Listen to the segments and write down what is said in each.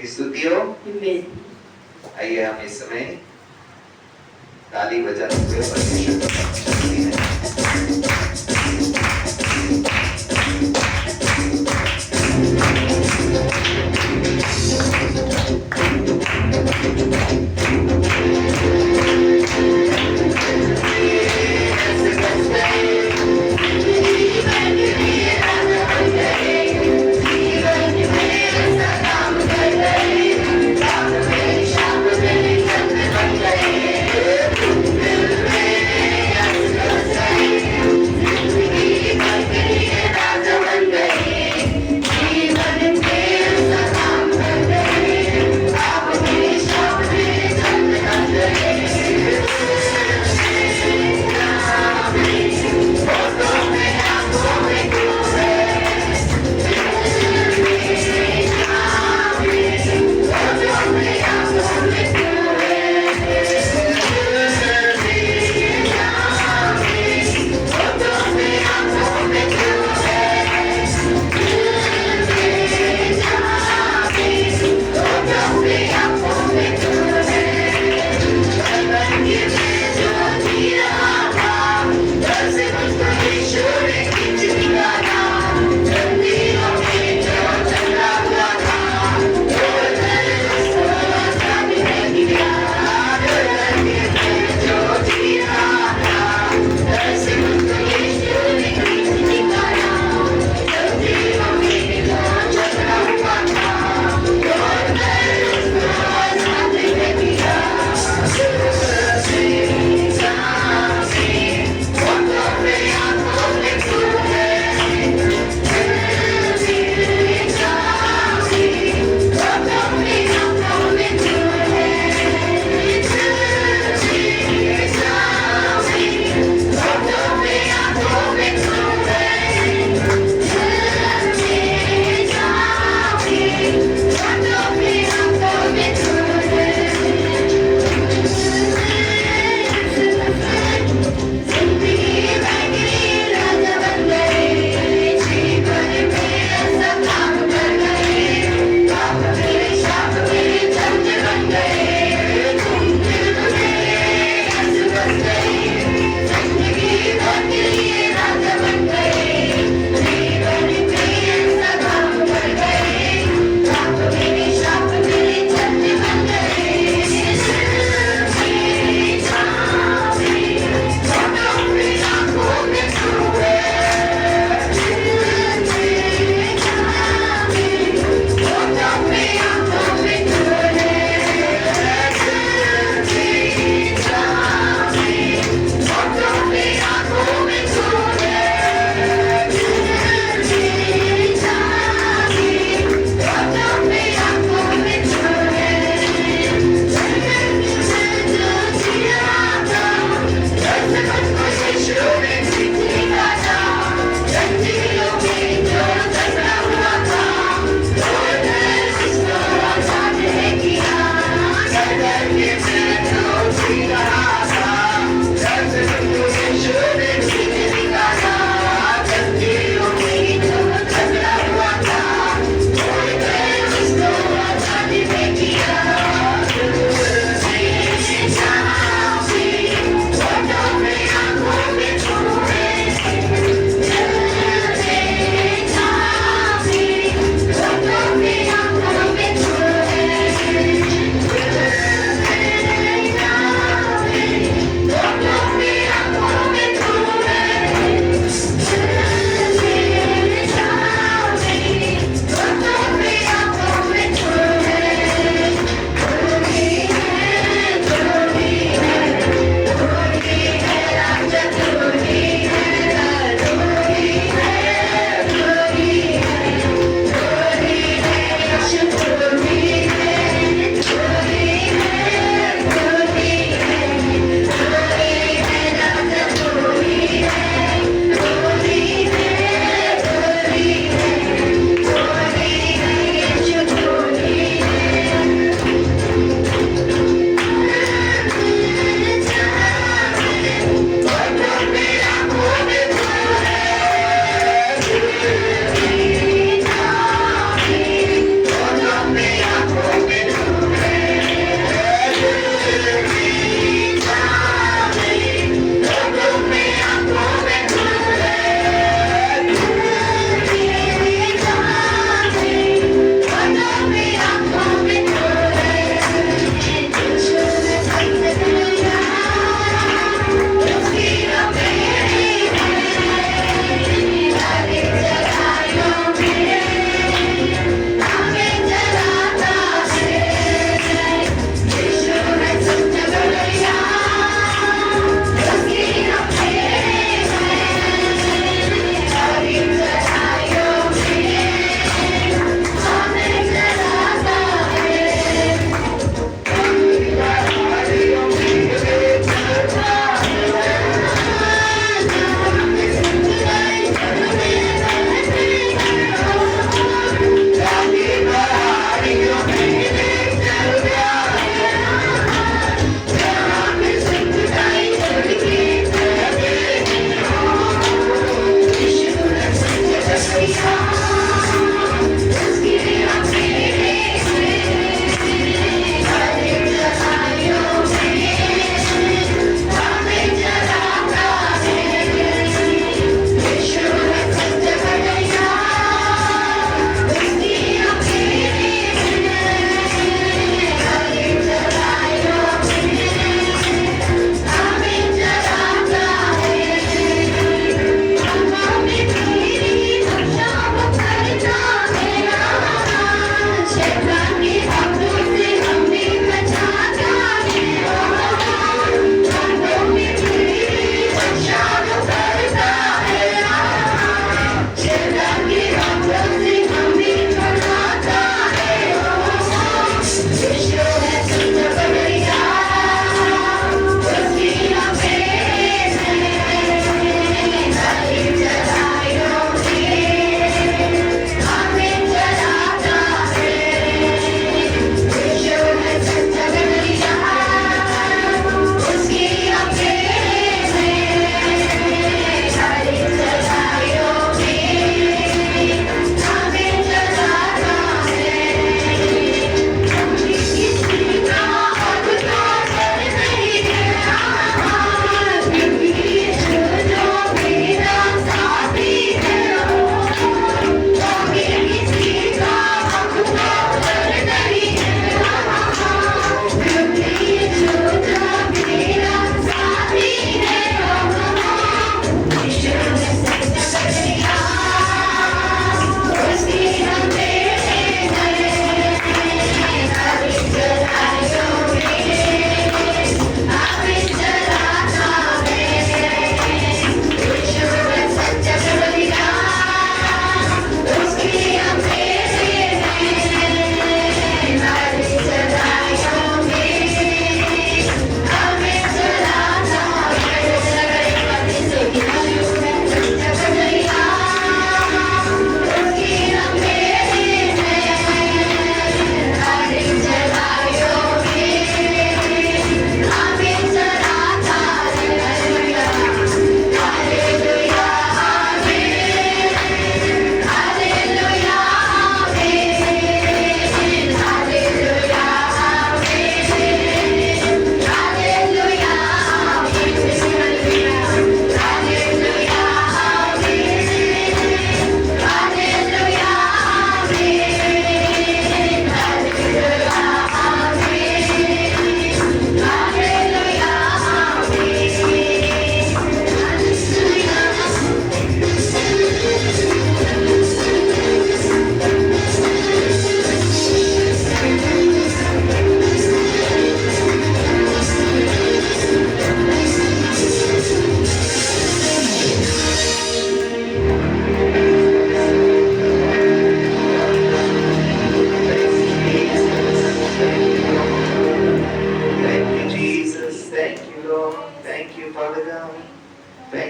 की स्तुति हो। Amen. आइए हम इस समय ताली बजाते हुए परमेश्वर का स्तुति है।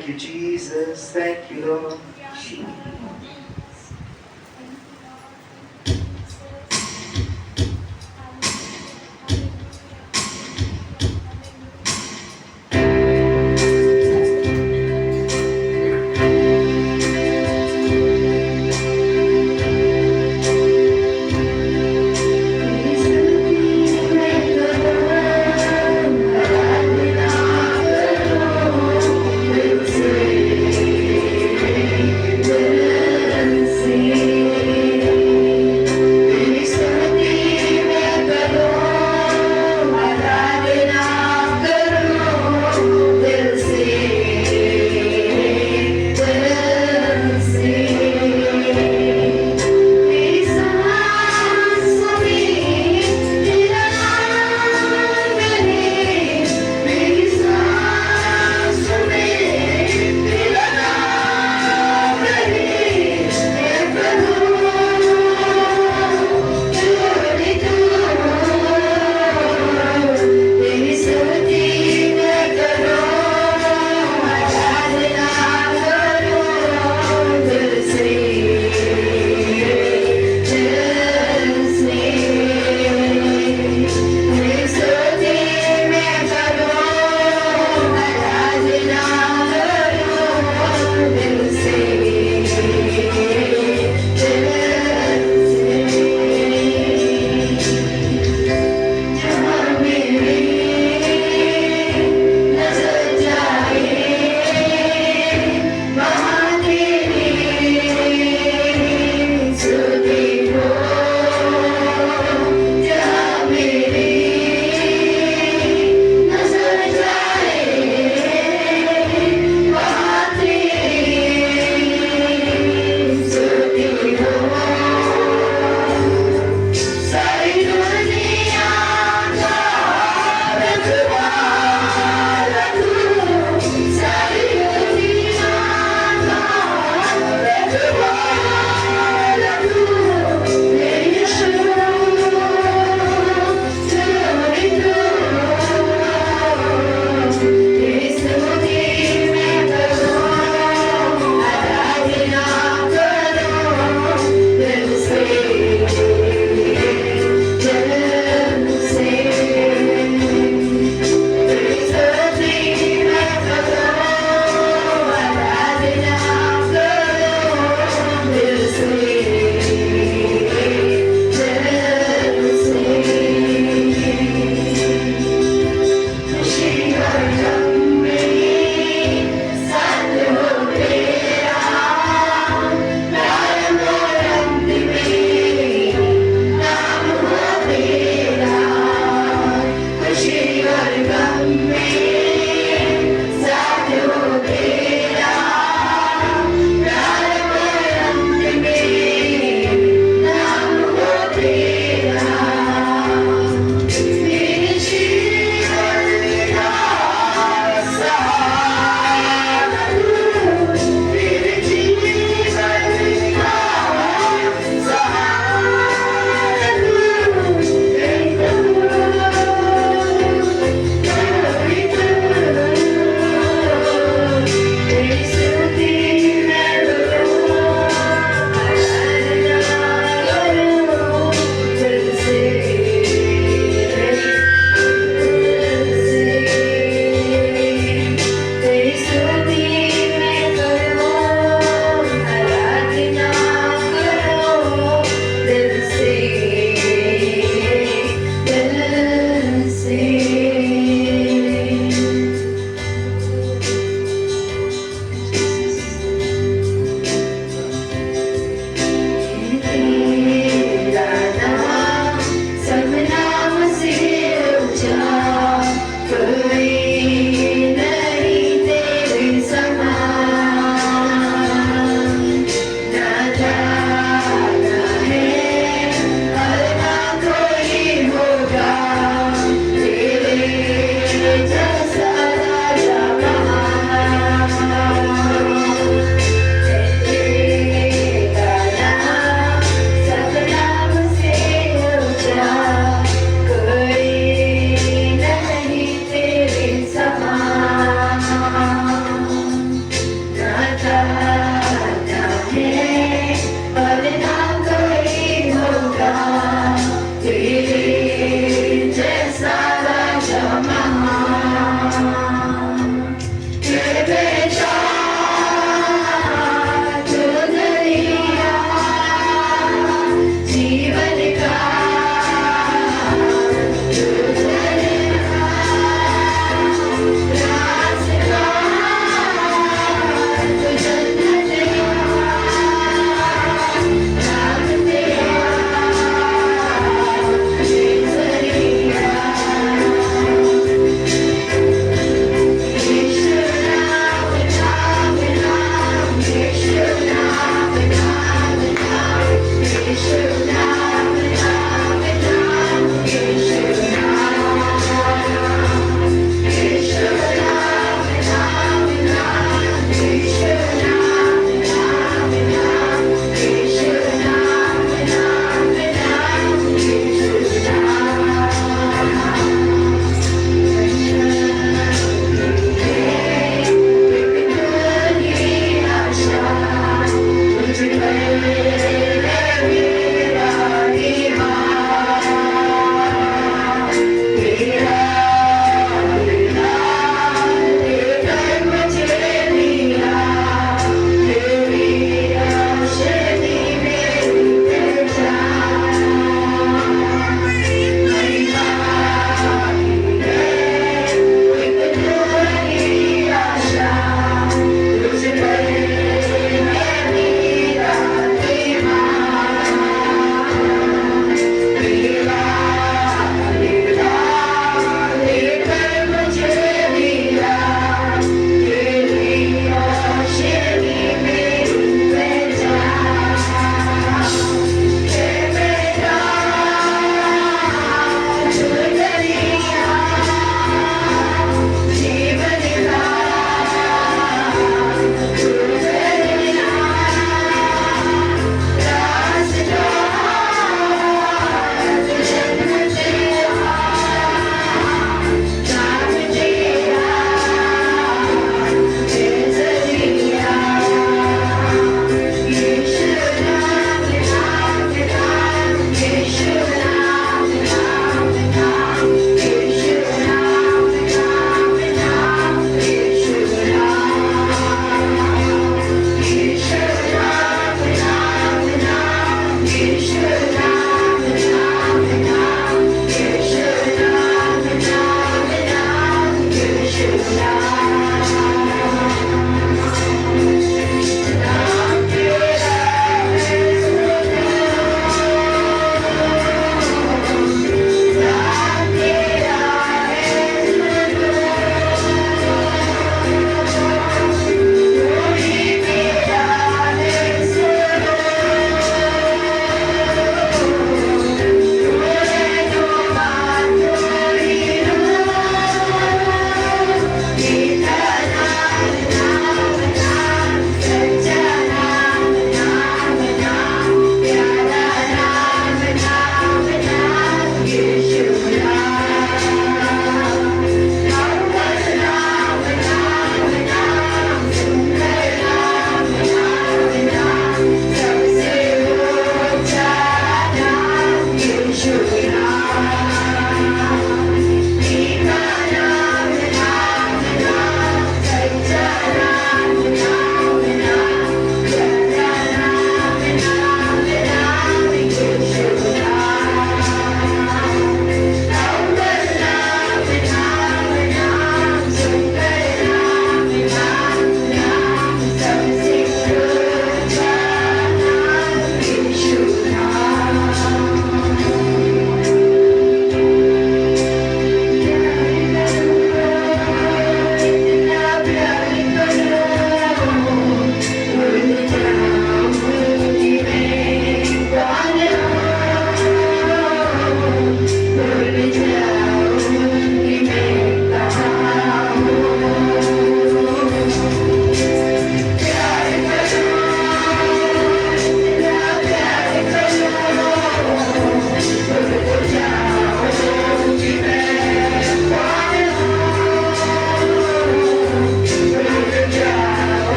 Thank you, Jesus. Thank you, Lord.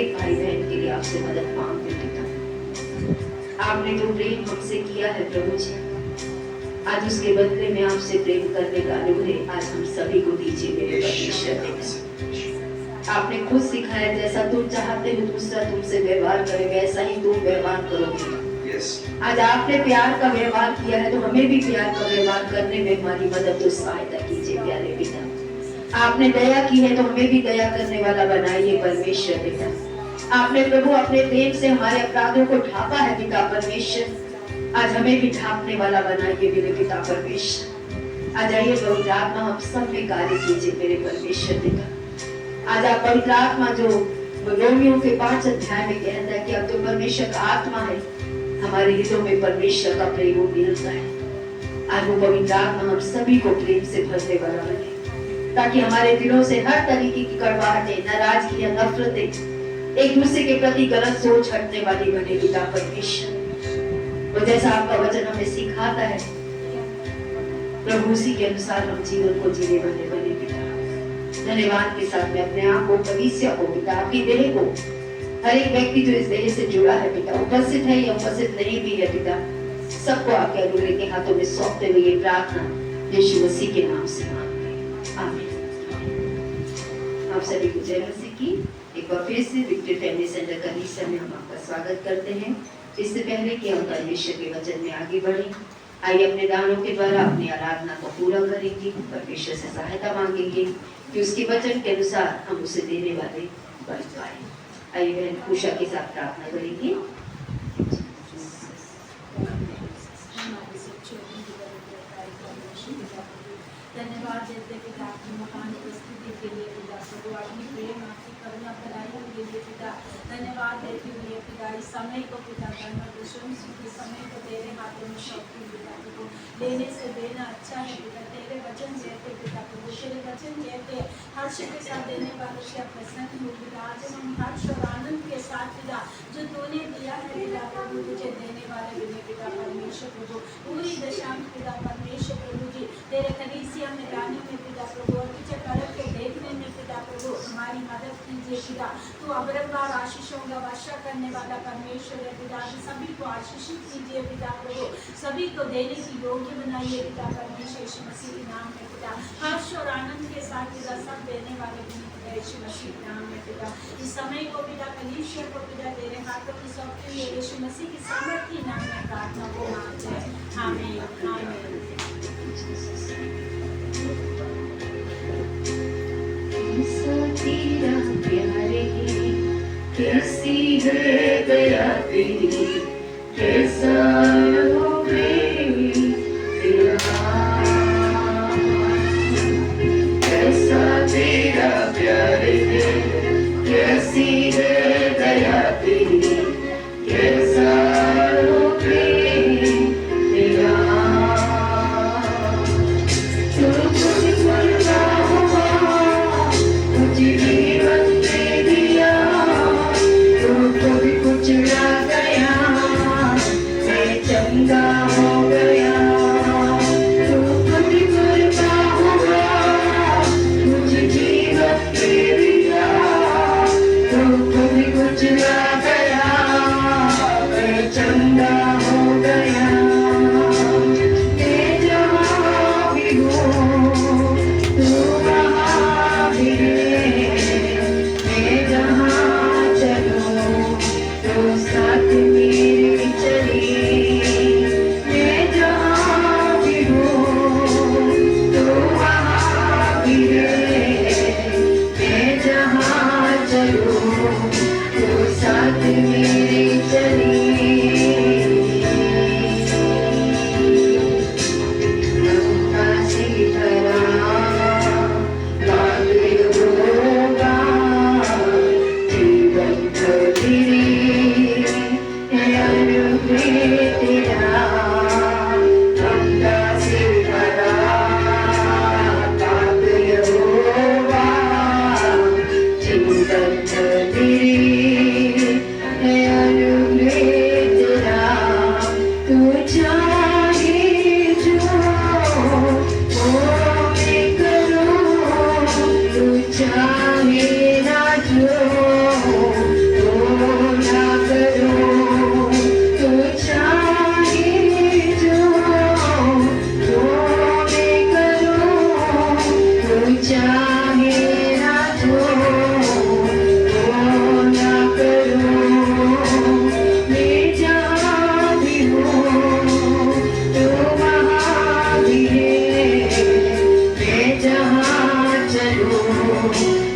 एक भाई बहन के लिए आपसे मदद मांगते पिता। आपने जो प्रेम हमसे किया है प्रभु जी, आज उसके बदले में आपसे प्रेम करने का अनुग्रह आज हम सभी को दीजिए मेरे परमेश्वर पिता। आपने खुद सिखाया जैसा तुम चाहते हो दूसरा तुमसे व्यवहार करे वैसा ही तुम व्यवहार करोगे। आज आपने प्यार का व्यवहार किया है तो हमें भी प्यार का व्यवहार करने में हमारी मदद और सहायता कीजिए प्यारे पिता। आपने दया की है तो हमें भी दया करने वाला बनाइए परमेश्वर पिता। आपने प्रभु अपने प्रेम से हमारे अपराधों को ढांपा है पिता परमेश्वर, आज हमें भी ढांपने वाला बनाइए मेरे पिता परमेश्वर। आज आइए पवित्र आत्मा हम सब में कार्य कीजिए मेरे परमेश्वर पिता। आज आप पवित्र आत्मा जो रोमियो के 5 अध्याय में कहता है कि अब तो परमेश्वर का आत्मा है, हमारे हृदयों में परमेश्वर का प्रेम मिलता है। आज वो पवित्र आत्मा हम सभी को प्रेम से भरने वाला बने, ताकि हमारे दिलों से हर तरीके की कड़वाहटें, नाराजगी या नफरतें, एक दूसरे के प्रति गलत सोच हटने वाली बने पिता परमेश्वर। वो जैसा आपका वचन हमें सिखाता है प्रभु, उसी के अनुसार हम जीवन को जीने वाले बने पिता। धन्यवाद के साथ मैं अपने आप को, कलीसिया को पिता, आपकी देह को, हर एक व्यक्ति जो इस देह से जुड़ा है पिता, उपस्थित है या उपस्थित नहीं भी है पिता, सबको आपके अनुग्रह के हाथों में सौंपते हुए ये प्रार्थना यीशु मसीह के नाम से मांगते हैं, आमीन। आप सभी को जय मसीह की एक बार फिर से विक्ट्री फैमिली सेंटर कलीसिया में हम आपका स्वागत करते हैं। इससे पहले कि हम परमेश्वर के वचन में आगे बढ़े, आइए अपने दानों के द्वारा अपनी आराधना को पूरा करेंगे, परमेश्वर से सहायता मांगेंगे कि उसके वचन के अनुसार हम उसे देने वाले बन पाए। आइए बहन पूषा के साथ प्रार्थना करेंगे। धन्यवाद देते पिता आपकी महान उपस्थिति के लिए पिता, प्रभु आपकी प्रेम आपकी करुणा भलाई के लिए पिता धन्यवाद देते हुए पिता इस समय को पिता के समय को तेरे हाथों में सौंपती पिता प्रभु। लेने से देना अच्छा है पिता, तेरे वचन कहते पिता प्रभु, तेरे वचन कहते हर्ष के साथ देने वालों से प्रसन्न हो पिता। आज हम हर्ष और आनंद के साथ पिता जो तूने दिया है पिता प्रभु, तुझे देने वाले बिने पिता परमेश्वर प्रभु, पूरी दशांश पिता परमेश्वर प्रभु जी तेरे कलीसिया में लाने में पिता प्रभु और पीछे कड़क के देखने में पिता प्रभु हमारी मदद कीजिए पिता। तू अबरंबार आशीषों का वर्षा करने वाला परमेश्वर है पिता, सभी को आशीषित कीजिए पिता प्रभु, सभी को देने की योग्य बनाइए पिता परमेश्वर यीशु मसीह के नाम में पिता। हर्ष और आनंद के साथ पिता सब देने वाले पिता यीशु मसीह के नाम में पिता। इस समय को पिता कलीसिया को पिता तेरे हाथों में सौंपते हुए यीशु मसीह की सामर्थ्य नाम में प्रार्थना को मांगते हैं, आमीन आमीन। तेरा प्यारे कैसी है दया तेरी, कैसा कैसा तेरा प्यारे कैसी है दया तेरी, कैसा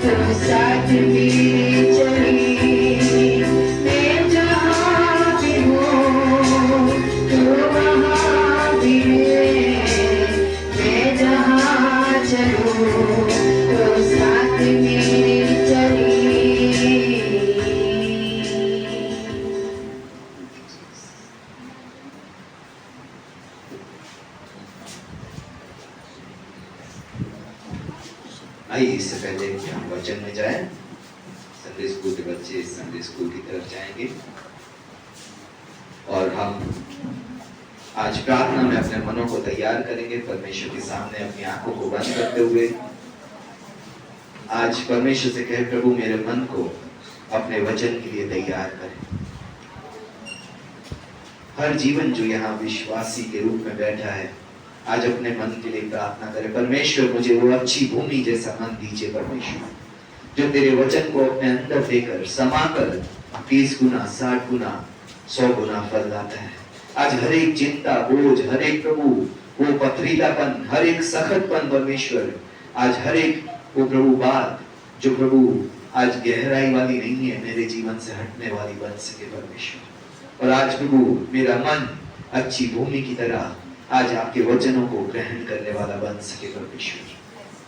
तो साथ मेरे चली, मैं जहाँ भी हूँ तो वहाँ भी मैं जहाँ चलूँ तो साथ मेरे चली। आइए इससे पहले कि हम वचन में जाएं, संडे स्कूल के बच्चे संडे स्कूल की तरफ जाएंगे और हम आज प्रार्थना में अपने मनों को तैयार करेंगे परमेश्वर के सामने अपनी आंखों को बंद करते हुए। आज परमेश्वर से कहे, प्रभु मेरे मन को अपने वचन के लिए तैयार करें। हर जीवन जो यहाँ विश्वासी के रूप में बैठा है, आज अपने मन के लिए प्रार्थना करें, परमेश्वर मुझे वो अच्छी भूमि जैसा मन दीजिए परमेश्वर, जो तेरे वचन को अपने अंदर देकर समाकर 30 गुना 60 गुना 100 गुना फल लाता है। आज हर एक चिंता बोझ, हर एक प्रभु वो पथरीलापन, हर एक सख्तपन परमेश्वर, आज हर एक वो प्रभु बात जो प्रभु आज गहराई वाली नहीं है, मेरे जीवन से हटने वाली बन सके परमेश्वर। और आज प्रभु मेरा मन अच्छी भूमि की तरह आज आपके वचनों को ग्रहण करने वाला बन सके परमेश्वर।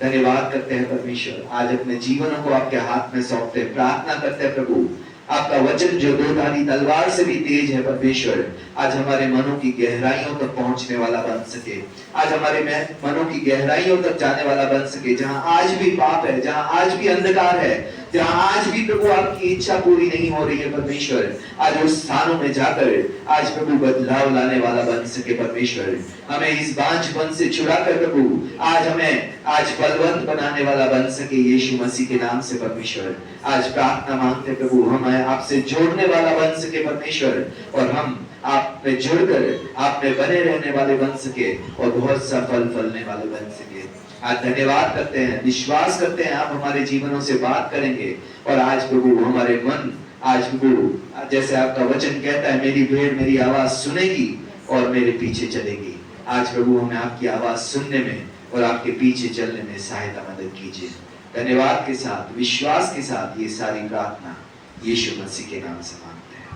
धन्यवाद करते हैं परमेश्वर, आज अपने जीवनों को आपके हाथ में सौंपते हैं, प्रार्थना करते हैं प्रभु आपका वचन जो दो धारी तलवार से भी तेज है परमेश्वर, आज हमारे मनों की गहराइयों तक पहुंचने वाला बन सके, आज हमारे मनों की गहराइयों तक जाने वाला बन सके। जहां आज भी पाप है, जहां आज भी अंधकार है, जहां आज भी प्रभु आपकी इच्छा पूरी नहीं हो रही है परमेश्वर, आज उस स्थानों में जाकर आज प्रभु बदलाव लाने वाला बन सके परमेश्वर। हमें इस बांझपन से छुड़ाकर प्रभु आज हमें आज बलवंत बनाने वाला बन सके यीशु मसीह के नाम से परमेश्वर। आज प्रार्थना मांगते प्रभु हमें आपसे जोड़ने वाला बन सके परमेश्वर, और हम आप में जुड़कर आप में बने रहने वाले बन सके और बहुत सा फल फलने वाले बन सके। आज धन्यवाद करते हैं, विश्वास करते हैं आप हमारे जीवनों से बात करेंगे, और आज प्रभु हमारे मन आज प्रभु जैसे आपका वचन कहता है, मेरी भेड़ मेरी आवाज सुनेगी और मेरे पीछे चलेगी। आज प्रभु हमें आपकी आवाज सुनने में और आपके पीछे चलने में सहायता मदद कीजिए। धन्यवाद के साथ विश्वास के साथ ये सारी प्रार्थना यीशु मसीह के नाम से मांगते हैं,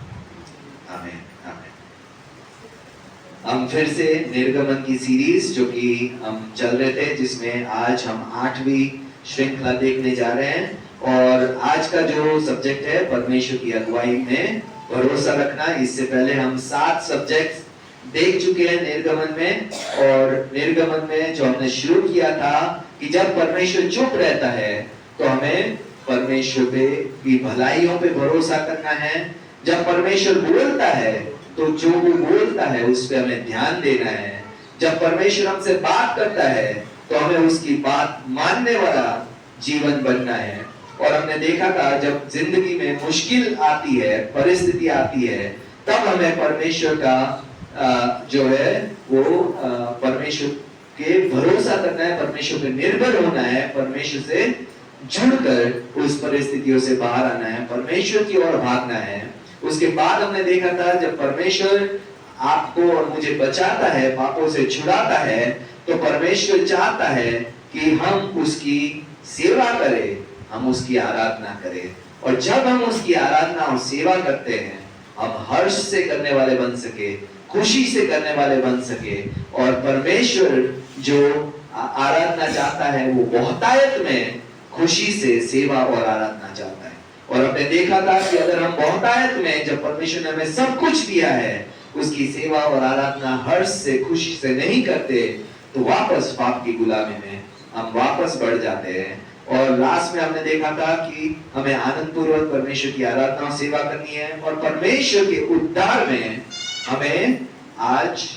आमीन आमीन। हम फिर से निर्गमन की सीरीज जो कि हम चल रहे थे, जिसमें आज हम 8वीं श्रृंखला देखने जा रहे हैं, और आज का जो सब्जेक्ट है परमेश्वर की अगुवाई में भरोसा रखना। इससे पहले हम 7 सब्जेक्ट्स देख चुके हैं निर्गमन में, और निर्गमन में जो हमने शुरू किया था कि जब परमेश्वर चुप रहता है तो हमें परमेश्वर की भलाइयों पे भरोसा करना है। जब परमेश्वर बोलता है तो जो वो बोलता है उस पे हमें ध्यान देना है। जब परमेश्वर हमसे बात करता है तो हमें उसकी बात मानने वाला जीवन बनना है। और हमने देखा था जब जिंदगी में मुश्किल आती है, परिस्थिति आती है, तब हमें परमेश्वर का जो है वो परमेश्वर के भरोसा करना है, परमेश्वर पे निर्भर होना है, परमेश्वर से जुड़कर उस परिस्थितियों से बाहर आना है, परमेश्वर की ओर भागना है। उसके बाद हमने देखा था जब परमेश्वर आपको और मुझे बचाता है, पापों से छुड़ाता है, तो परमेश्वर चाहता है कि हम उसकी सेवा करें, हम उसकी आराधना करें। और जब हम उसकी आराधना और सेवा करते हैं, हम हर्ष से करने वाले बन सके, खुशी से करने वाले बन सके, और परमेश्वर जो आराधना चाहता है वो बहुतायत में खुशी से सेवा और आराधना चाहता है। और हमने देखा था कि अगर हम बहुतायत में, जब परमेश्वर ने हमें सब कुछ दिया है, उसकी सेवा और आराधना हर्ष से खुशी से नहीं करते, तो वापस पाप की गुलामी में हम वापस बढ़ जाते हैं। और लास्ट में हमने देखा था कि हमें आनंद पूर्वक परमेश्वर की आराधना और सेवा करनी है, और परमेश्वर के उद्धार में हमें आज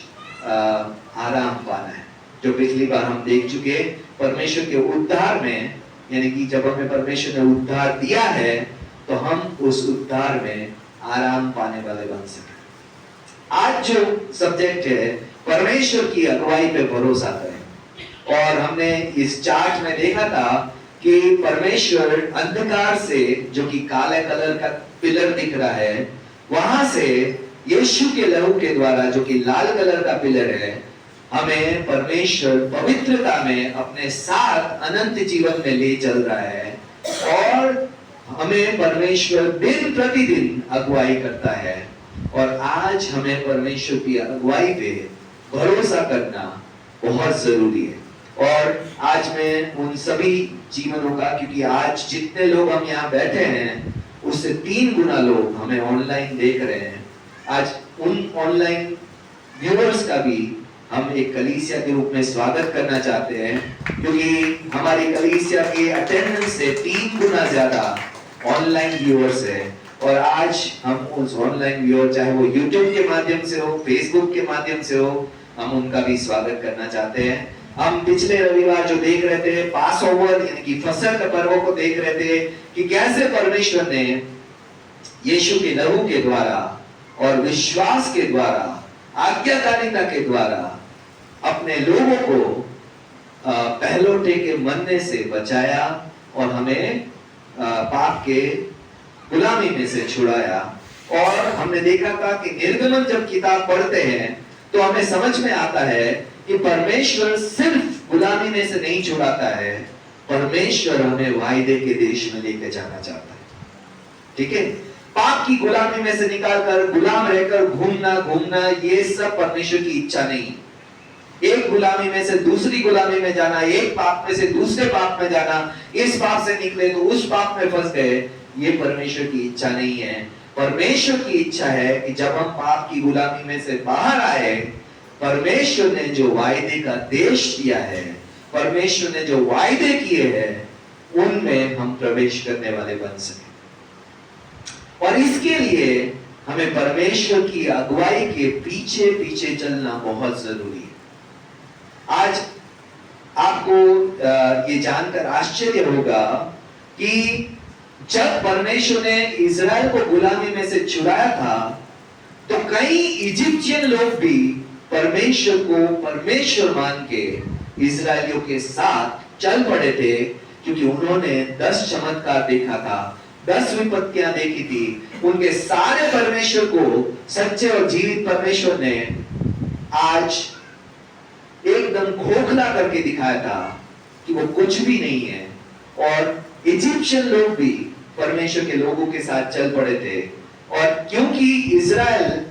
आराम पाना है। जो पिछली बार हम देख चुके, परमेश्वर के उद्धार में, यानी कि जब हमें परमेश्वर ने उद्धार दिया है तो हम उस उद्धार में आराम पाने वाले बन सके। आज जो सब्जेक्ट है परमेश्वर की अगुवाई पे भरोसा करें, और हमने इस चार्ट में देखा था कि परमेश्वर अंधकार से, जो कि काले कलर का पिलर दिख रहा है, वहां से यीशु के लहू के द्वारा, जो कि लाल कलर का पिलर है, हमें परमेश्वर पवित्रता में अपने साथ अनंत जीवन में ले चल रहा है। और हमें परमेश्वर दिन प्रतिदिन अगुवाई करता है। और आज हमें परमेश्वर की अगुवाई पे भरोसा करना बहुत जरूरी है। और आज मैं उन सभी जीवनों का, क्योंकि आज जितने लोग हम यहाँ बैठे हैं उससे 3 गुना लोग हमें ऑनलाइन देख रहे हैं, आज उन ऑनलाइन व्यूअर्स का भी हम एक कलीसिया के रूप में स्वागत करना चाहते हैं, क्योंकि हमारी कलीसिया के अटेंडेंस से 3 गुना ज्यादा ऑनलाइन व्यूअर्स है। और आज हम उस ऑनलाइन व्यूअर, चाहे वो यूट्यूब के माध्यम से हो, फेसबुक के माध्यम से हो, हम उनका भी स्वागत करना चाहते हैं। हम पिछले रविवार जो देख रहे थे, पास ओवर यानी कि फसह के पर्व को देख रहे थे कि कैसे परमेश्वर ने यीशु के लहू के द्वारा और विश्वास के द्वारा, आज्ञाकारिता के द्वारा अपने लोगों को पहलौठे के मरने से बचाया और हमें पाप के गुलामी में से छुड़ाया। और हमने देखा था कि निर्गमन जब किताब पढ़ते हैं तो हमें समझ में आता है कि परमेश्वर सिर्फ गुलामी में से नहीं छुड़ाता है, परमेश्वर हमें वायदे के देश में लेके जाना चाहता है। ठीक है, पाप की गुलामी में से निकालकर गुलाम रहकर घूमना ये सब परमेश्वर की इच्छा नहीं। एक गुलामी में से दूसरी गुलामी में जाना, एक पाप में से दूसरे पाप में जाना, इस पाप से निकले तो उस पाप में फंस गए, ये परमेश्वर की इच्छा नहीं है। परमेश्वर की इच्छा है कि जब हम पाप की गुलामी में से बाहर आए, परमेश्वर ने जो वायदे का देश दिया है, परमेश्वर ने जो वायदे किए हैं, उनमें हम प्रवेश करने वाले बन सके। और इसके लिए हमें परमेश्वर की अगुवाई के पीछे पीछे चलना बहुत जरूरी है। आज आपको ये जानकर आश्चर्य होगा कि जब परमेश्वर ने इजराइल को गुलामी में से छुड़ाया था, तो कई इजिप्शियन लोग भी परमेश्वर को परमेश्वर मान के इजरायलियों के साथ चल पड़े थे, क्योंकि उन्होंने 10 चमत्कार देखा था, 10 विपत्तियां देखी थी। उनके सारे परमेश्वर को, सच्चे और जीवित परमेश्वर ने आज एकदम खोखला करके दिखाया था कि वो कुछ भी नहीं है। और इजिप्शियन लोग भी परमेश्वर के लोगों के साथ चल पड़े थे। और क्योंकि इजराइल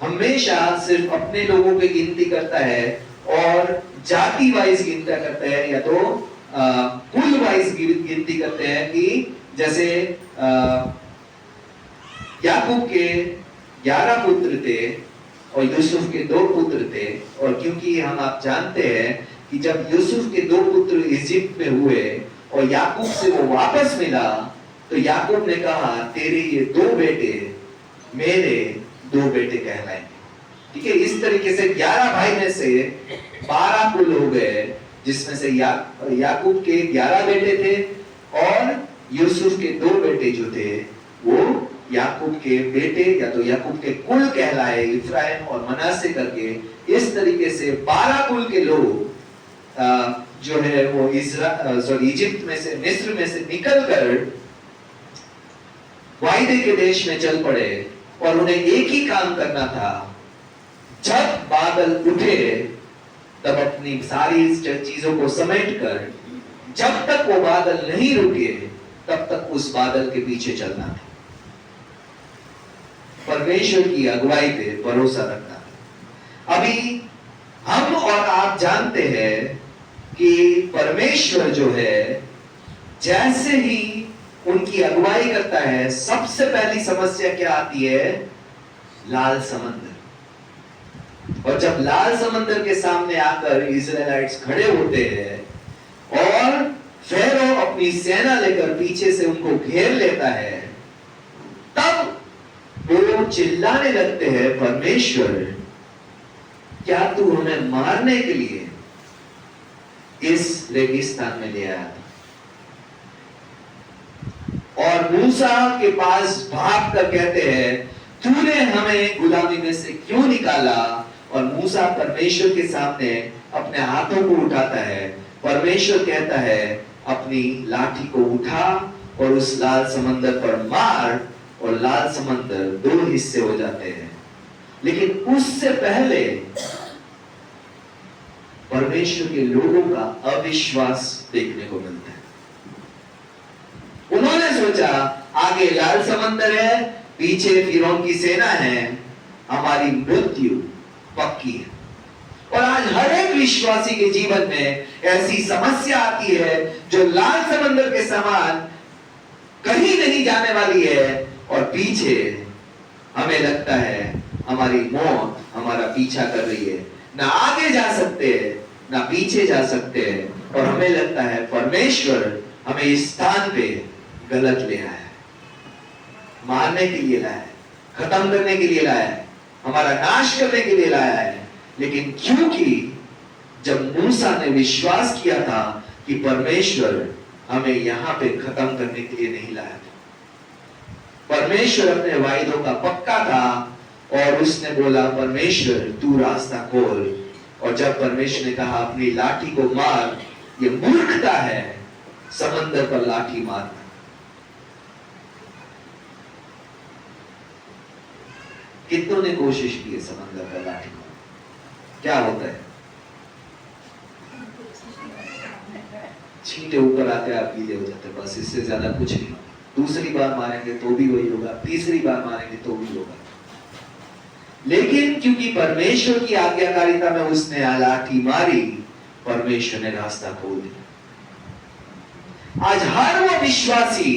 हमेशा सिर्फ अपने लोगों की गिनती करता है और जाति वाइज गिनती करता है, या तो कुल वाइज गिनती करते हैं, कि जैसे याकूब के 11 पुत्र थे और यूसुफ के 2 पुत्र थे। और क्योंकि आप जानते हैं कि जब यूसुफ के 2 पुत्र इजिप्ट में हुए और याकूब से वो वापस मिला, तो याकूब ने कहा, तेरे ये 2 बेटे मेरे 2 बेटे कहलाएंगे। ठीक है, इस तरीके से 11 भाई में से 12 कुल हो गए, जिसमें से याकूब के 11 बेटे थे और यूसुफ के 2 बेटे जो थे वो याकूब के बेटे, या तो याकूब के कुल कहलाए, इफ्राइम और मनासे करके। इस तरीके से 12 कुल के लोग जो है वो इजिप्ट में से, मिस्र में से निकलकर वायदे के देश में चल पड़े। और उन्हें एक ही काम करना था, जब बादल उठे तब अपनी सारी चीजों को समेटकर, जब तक वो बादल नहीं रुके तब तक उस बादल के पीछे चलना था, परमेश्वर की अगुवाई पे भरोसा रखना था। अभी हम और आप जानते हैं कि परमेश्वर जो है, जैसे ही उनकी अगुवाई करता है, सबसे पहली समस्या क्या आती है? लाल समंदर। और जब लाल समंदर के सामने आकर इजराइलाइट्स खड़े होते हैं और फेरो अपनी सेना लेकर पीछे से उनको घेर लेता है, तब वो चिल्लाने लगते हैं, परमेश्वर क्या तू हमें मारने के लिए इस रेगिस्तान में ले आया था? और मूसा के पास भाग कर कहते हैं, तूने हमें गुलामी में से क्यों निकाला? और मूसा परमेश्वर के सामने अपने हाथों को उठाता है। परमेश्वर कहता है, अपनी लाठी को उठा और उस लाल समंदर पर मार, और लाल समंदर 2 हिस्से हो जाते हैं। लेकिन उससे पहले परमेश्वर के लोगों का अविश्वास देखने को मिलता है। सोचा आगे लाल समंदर है, पीछे फिरौन की सेना है, हमारी मृत्यु पक्की है। और आज हर एक विश्वासी के जीवन में ऐसी समस्या आती है जो लाल समंदर के समान कहीं नहीं जाने वाली है, और पीछे हमें लगता है हमारी मौत हमारा पीछा कर रही है, ना आगे जा सकते हैं ना पीछे जा सकते हैं, और हमें लगता है परमेश्वर हमें इस स्थान पे गलत ले आया है, मारने के लिए लाया है, खत्म करने के लिए लाया है, हमारा नाश करने के लिए लाया है। लेकिन क्योंकि जब मूसा ने विश्वास किया था कि परमेश्वर हमें यहां पे खत्म करने के लिए नहीं लाया था, परमेश्वर अपने वायदों का पक्का था, और उसने बोला परमेश्वर तू रास्ता खोल, और जब परमेश्वर ने कहा अपनी लाठी को मार, ये मूर्खता है समंदर पर लाठी मारना। कितनों ने कोशिश की है समंदर पर लाठी मारना, क्या होता है? छींटे ऊपर आते आप गीले हो जाते, बस इससे ज्यादा कुछ नहीं। दूसरी बार मारेंगे तो भी वही होगा, तीसरी बार मारेंगे तो भी होगा। लेकिन क्योंकि परमेश्वर की आज्ञाकारिता में उसने लाठी मारी, परमेश्वर ने रास्ता खोल दिया। आज हर वो विश्वासी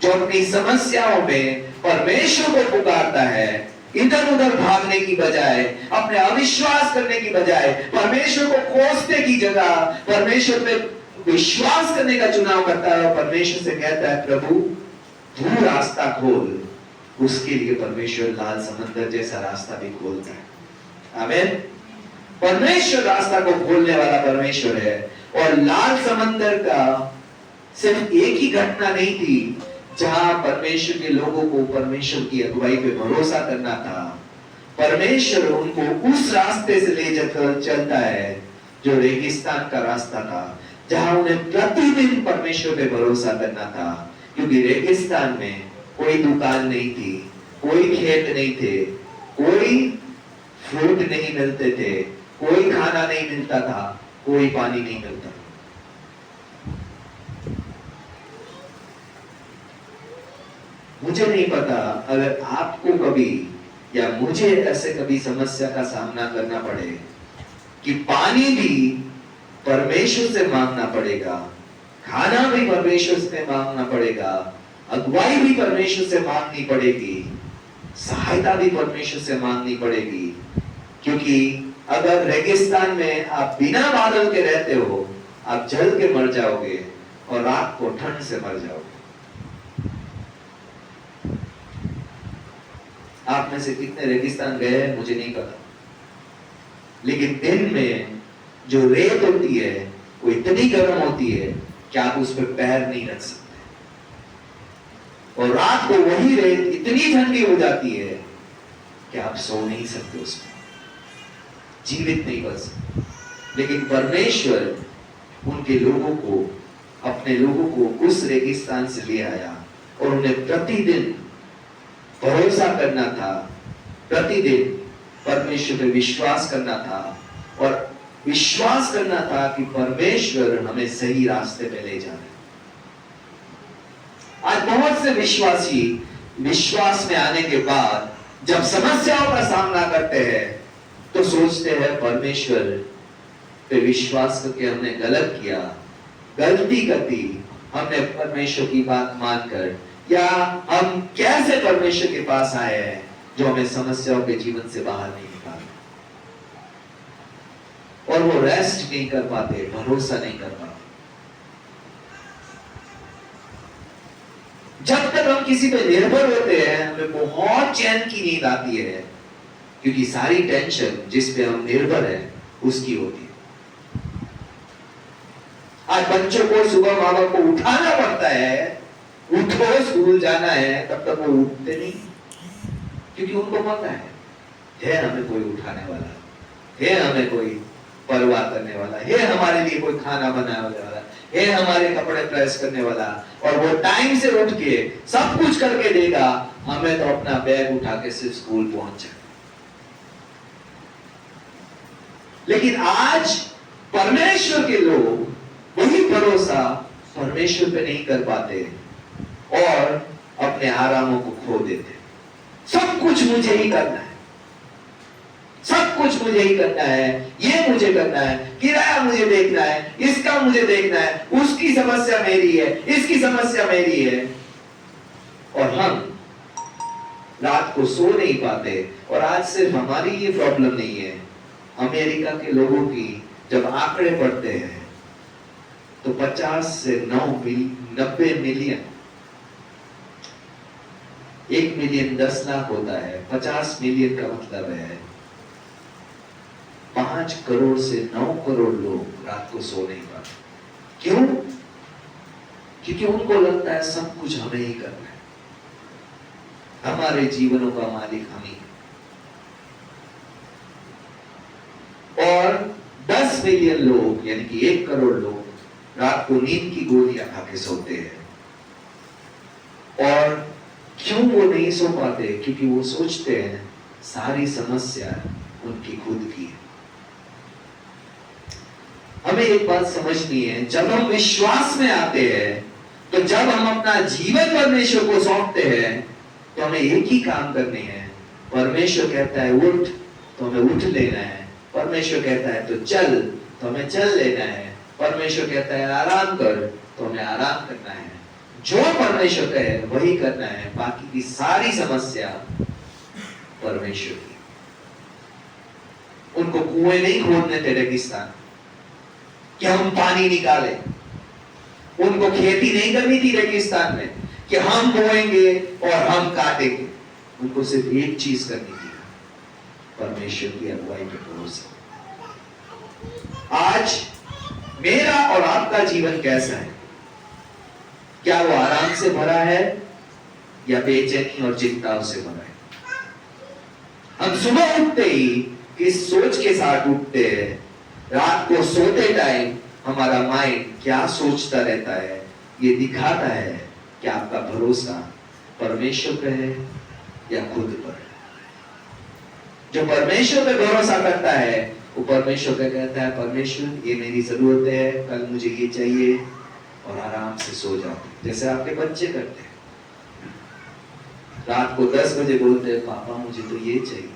जो अपनी समस्याओं में परमेश्वर को पुकारता है, इधर उधर भागने की बजाय, अपने अविश्वास करने की बजाय, परमेश्वर को खोजने की जगह परमेश्वर पे विश्वास करने का चुनाव करता है, और परमेश्वर से कहता है प्रभु तू रास्ता खोल, उसके लिए परमेश्वर लाल समंदर जैसा रास्ता भी खोलता है। आमीन। परमेश्वर रास्ता को खोलने वाला परमेश्वर है। और लाल समंदर का सिर्फ एक ही घटना नहीं थी जहां परमेश्वर के लोगों को परमेश्वर की अगुवाई पे भरोसा करना था, परमेश्वर उनको उस रास्ते से ले जाकर चलता है जो रेगिस्तान का रास्ता था, जहां उन्हें प्रतिदिन परमेश्वर पे भरोसा करना था, क्योंकि रेगिस्तान में कोई दुकान नहीं थी, कोई खेत नहीं थे, कोई फ्रूट नहीं मिलते थे, कोई खाना नहीं मिलता था, कोई पानी नहीं मिलता था। मुझे नहीं पता अगर आपको कभी या मुझे ऐसे कभी समस्या का सामना करना पड़े कि पानी भी परमेश्वर से मांगना पड़ेगा, खाना भी परमेश्वर से मांगना पड़ेगा, अगुवाई भी परमेश्वर से मांगनी पड़ेगी, सहायता भी परमेश्वर से मांगनी पड़ेगी। क्योंकि अगर रेगिस्तान में आप बिना बादल के रहते हो, आप जल के मर जाओगे और रात को ठंड से मर जाओगे। आप में से कितने रेगिस्तान गए हैं मुझे नहीं पता, लेकिन दिन में जो रेत होती है वो इतनी गर्म होती है कि आप उस पर पैर नहीं रख सकते, और रात को वही रेत इतनी ठंडी हो जाती है कि आप सो नहीं सकते, उसमें जीवित नहीं बच सकते। लेकिन परमेश्वर उनके लोगों को, अपने लोगों को उस रेगिस्तान से ले आया, और उन्हें प्रतिदिन भरोसा करना था, प्रतिदिन परमेश्वर पे विश्वास करना था, और विश्वास करना था कि परमेश्वर हमें सही रास्ते पे ले जा रहे हैं। आज बहुत से विश्वासी विश्वास में आने के बाद जब समस्याओं का सामना करते हैं तो सोचते हैं परमेश्वर पे विश्वास करके हमने गलत किया, गलती कर दी हमने परमेश्वर की बात मानकर, या हम कैसे परमेश्वर के पास आए हैं जो हमें समस्याओं के जीवन से बाहर नहीं निकाल, और वो रेस्ट नहीं कर पाते, भरोसा नहीं कर पाते। जब तक हम किसी पे निर्भर होते हैं हमें बहुत चैन की नींद आती है, क्योंकि सारी टेंशन जिस पे हम निर्भर है उसकी होती है। आज बच्चों को सुबह माँ बाप को उठाना पड़ता है, उठो स्कूल जाना है, तब तक वो उठते नहीं, क्योंकि उनको पता है हमें कोई उठाने वाला है, हमें कोई परवाह करने वाला है, हमारे लिए कोई खाना बनाने वाला है, हमारे कपड़े प्रेस करने वाला, और वो टाइम से उठ के सब कुछ करके देगा, हमें तो अपना बैग उठा के सिर्फ स्कूल पहुंच जाए। लेकिन आज परमेश्वर के लोग वही भरोसा परमेश्वर पे नहीं कर पाते, और अपने आरामों को खो देते हैं। सब कुछ मुझे ही करना है, सब कुछ मुझे ही करना है, ये मुझे करना है, किराया मुझे देखना है, इसका मुझे देखना है, उसकी समस्या मेरी है, इसकी समस्या मेरी है। और हम रात को सो नहीं पाते। और आज सिर्फ हमारी ये प्रॉब्लम नहीं है, अमेरिका के लोगों की जब आंकड़े पढ़ते हैं तो 50 से 90 मिलियन, 1 मिलियन 10 लाख होता है, 50 मिलियन का मतलब है 5 करोड़ से 9 करोड़ लोग रात को सो नहीं पाते। क्यों? क्योंकि उनको लगता है सब कुछ हमें ही करना है, हमारे जीवनों का मालिक हम ही। और 10 मिलियन लोग यानी कि 1 करोड़ लोग रात को नींद की गोलियां खा के सोते हैं। और क्यों वो नहीं सो पाते? क्योंकि वो सोचते हैं सारी समस्या उनकी खुद की है। हमें एक बात समझनी है, जब हम विश्वास में आते हैं, तो जब हम अपना जीवन परमेश्वर को सौंपते हैं, तो हमें एक ही काम करने हैं। परमेश्वर कहता है उठ, तो हमें उठ लेना है। परमेश्वर कहता है तो चल, तो हमें चल लेना है। परमेश्वर कहता है आराम कर, तो हमें आराम करना है। जो परमेश्वर कहे वही करना है। बाकी की सारी समस्या परमेश्वर की। उनको कुएं नहीं खोदने थे रेगिस्तान कि हम पानी निकालें, उनको खेती नहीं करनी थी रेगिस्तान में कि हम बोएंगे और हम काटेंगे। उनको सिर्फ एक चीज करनी थी, परमेश्वर की अगुवाई पे भरोसा। आज मेरा और आपका जीवन कैसा है? क्या वो आराम से भरा है या बेचैनी और चिंताओं से भरा है? हम सुबह उठते ही किस सोच के साथ उठते हैं? रात को सोते टाइम हमारा माइंड क्या सोचता रहता है? ये दिखाता है कि आपका भरोसा परमेश्वर पे है या खुद पर। जो परमेश्वर पे भरोसा करता है वो परमेश्वर पे कहता है परमेश्वर ये मेरी जरूरत है, कल मुझे ये चाहिए, और आराम से सो जाते हैं। जैसे आपके बच्चे करते हैं, रात को 10 बजे बोलते हैं पापा मुझे तो ये चाहिए,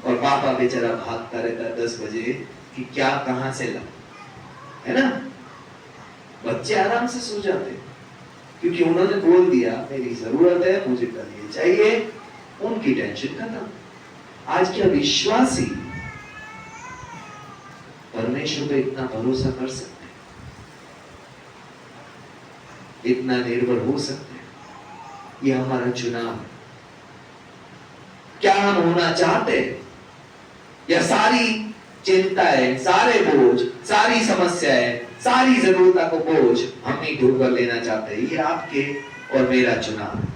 और पापा बेचारा भागता रहता है 10 बजे कि क्या कहां से ला, है ना? बच्चे आराम से सो जाते हैं क्योंकि उन्होंने बोल दिया मेरी जरूरत है, मुझे कल ये चाहिए, उनकी टेंशन खत्म। आज क्या विश्वासी परमेश्वर पे इतना भरोसा कर सकते हैं, इतना निर्भर हो सकते हैं? ये हमारा चुनाव है। क्या हम होना चाहते हैं, या सारी चिंताएं, सारे बोझ, सारी समस्याएं, सारी जरूरतों को बोझ हम ही ढूंढ कर लेना चाहते हैं? ये आपके और मेरा चुनाव है।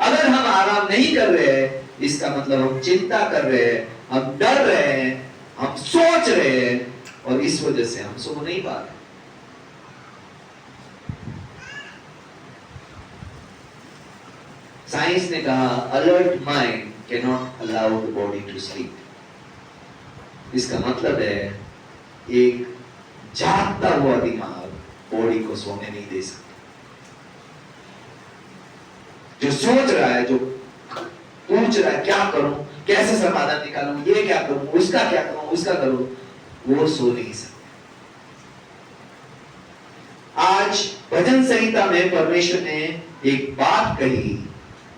अगर हम आराम नहीं कर रहे हैं, इसका मतलब हम चिंता कर रहे हैं, हम डर रहे हैं, हम सोच रहे हैं, और इस वजह से हम सो नहीं पा रहे। साइंस ने कहा alert mind can not allow the body to sleep. इसका मतलब है एक जागता हुआ दिमाग बॉडी को सोने नहीं दे सकता। जो सोच रहा है, जो पूछ रहा है क्या करूं, कैसे समाधान निकालूं, ये क्या करूं, उसका क्या करूं, उसका करूं, वो सो नहीं सकते। आज भजन संहिता में परमेश्वर ने एक बात कही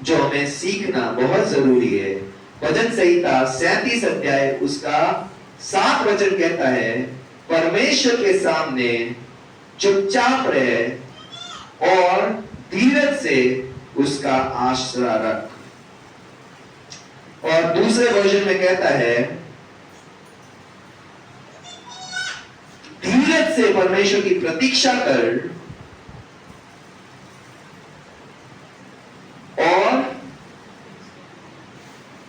जो हमें सीखना बहुत जरूरी है। भजन संहिता 37 अध्याय उसका 7 वचन कहता है परमेश्वर के सामने चुपचाप रहे और धीरज से उसका आसरा रख। और दूसरे वर्जन में कहता है धीरज से परमेश्वर की प्रतीक्षा कर और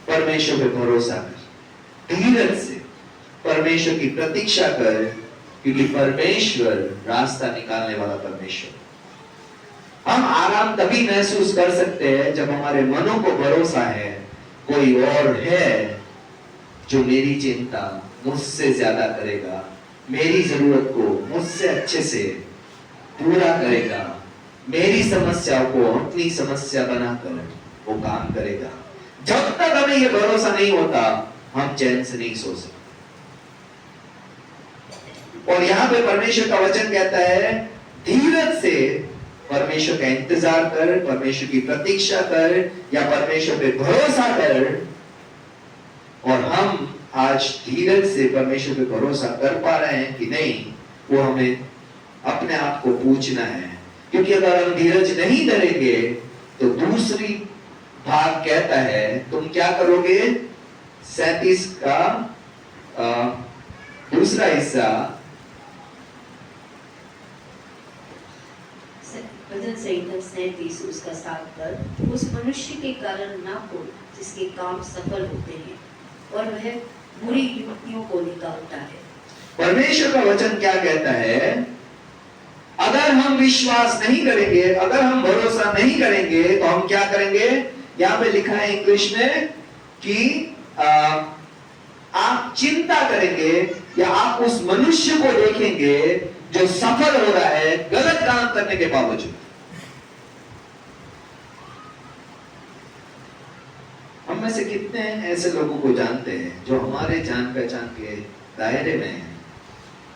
परमेश्वर पे भरोसा कर। धीरज से परमेश्वर की प्रतीक्षा कर, क्योंकि परमेश्वर रास्ता निकालने वाला परमेश्वर। हम आराम तभी महसूस कर सकते हैं जब हमारे मनों को भरोसा है कोई और है जो मेरी चिंता मुझसे ज्यादा करेगा, मेरी जरूरत को मुझसे अच्छे से पूरा करेगा, मेरी समस्या को अपनी समस्या बनाकर वो काम करेगा। जब तक हमें ये भरोसा नहीं होता, हम चैन से नहीं सो सकते। और यहां पे परमेश्वर का वचन कहता है, धीरज से परमेश्वर का इंतजार कर, परमेश्वर की प्रतीक्षा कर, या परमेश्वर पे भरोसा कर। और हम आज धीरज से परमेश्वर पे भरोसा कर पा रहे हैं कि नहीं, वो हमें अपने आप को पूछना है। क्योंकि अगर हम धीरज नहीं धरेंगे तो दूसरी भाग कहता है, तुम क्या करोगे? 37 का दूसरा हिस्सा, भजन संहिता 37 उसका 7 पद, उस मनुष्य के कारण ना हो जिसके काम सफल होते हैं और वह बुरी युक्तियों को निकालता है। परमेश्वर का वचन क्या कहता है? अगर हम विश्वास नहीं करेंगे, अगर हम भरोसा नहीं करेंगे, तो हम क्या करेंगे? यहां पे लिखा है इंग्लिश में कि आप चिंता करेंगे, या आप उस मनुष्य को देखेंगे जो सफल हो रहा है गलत काम करने के बावजूद। हम में से कितने ऐसे लोगों को जानते हैं जो हमारे जान पहचान के दायरे में हैं,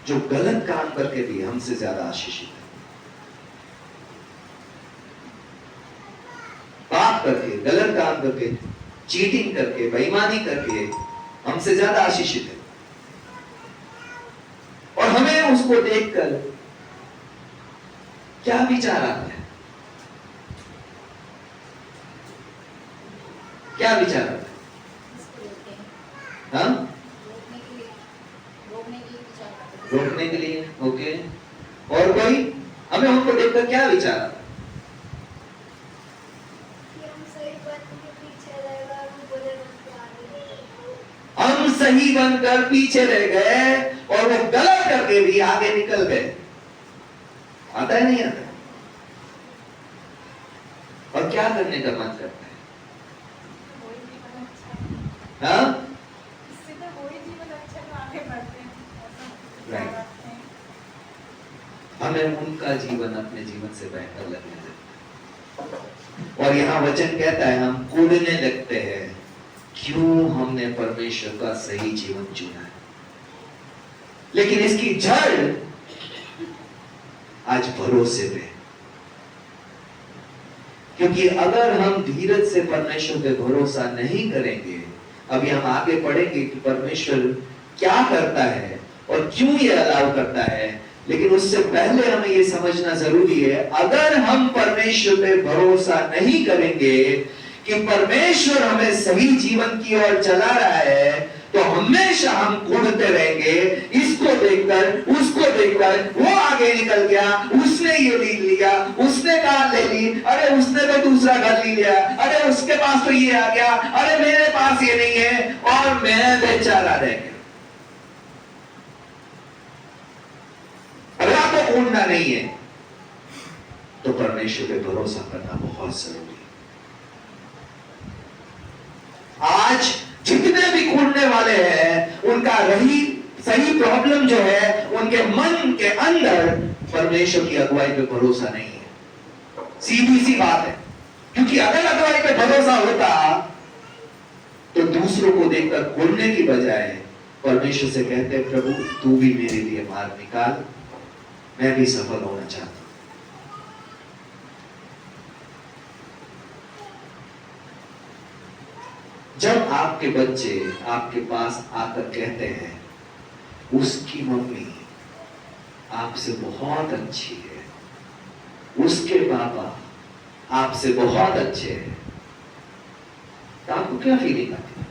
जो गलत काम करके भी हमसे ज्यादा आशीषित है, पाप करके, गलत काम करके, चीटिंग करके, बेईमानी करके हमसे ज्यादा आशीषित है। और हमें उसको देखकर क्या विचार आता है? क्या विचार आता है? हाँ, रोकने के लिए। ओके, और कोई? हमें उनको देखकर क्या विचार आता है? हम सही बनकर पीछे रह गए और वो गलत करके भी आगे निकल गए। आता है नहीं आता? और क्या करने का मन करता है? हाँ, हमें उनका जीवन अपने जीवन से बेहतर लगने लगता है। और यहाँ वचन कहता है, हम कूदने लगते हैं, क्यों हमने परमेश्वर का सही जीवन चुना है। लेकिन इसकी जड़ आज भरोसे पे, क्योंकि अगर हम धीरज से परमेश्वर पे भरोसा नहीं करेंगे, अभी हम आगे पढ़ेंगे कि परमेश्वर क्या करता है और क्यों ये अलाउ करता है, लेकिन उससे पहले हमें ये समझना जरूरी है, अगर हम परमेश्वर पे भरोसा नहीं करेंगे कि परमेश्वर हमें सही जीवन की ओर चला रहा है, तो हमेशा हम कूदते रहेंगे, इसको देखकर, उसको देखकर, वो आगे निकल गया, उसने ये ले लिया, उसने कार ले ली, अरे उसने तो दूसरा घर ले लिया, अरे उसके पास तो ये आ गया, अरे मेरे पास ये नहीं है, और मैं बेचारा रह गया। अगर आपको कूदना नहीं है तो परमेश्वर पे भरोसा करना बहुत जरूरी है। आज जितने भी कूदने वाले हैं, उनका रही सही प्रॉब्लम जो है, उनके मन के अंदर परमेश्वर की अगुवाई पे भरोसा नहीं है। सीधी सी बात है, क्योंकि अगर अगुवाई पे भरोसा होता तो दूसरों को देखकर कूदने की बजाय परमेश्वर से कहते, प्रभु तू भी मेरे लिए मार्ग निकाल, मैं भी सफल होना चाहता हूं। जब आपके बच्चे आपके पास आकर कहते हैं, उसकी मम्मी आपसे बहुत अच्छी है, उसके पापा आपसे बहुत अच्छे हैं, तो आपको क्या फीलिंग आती है?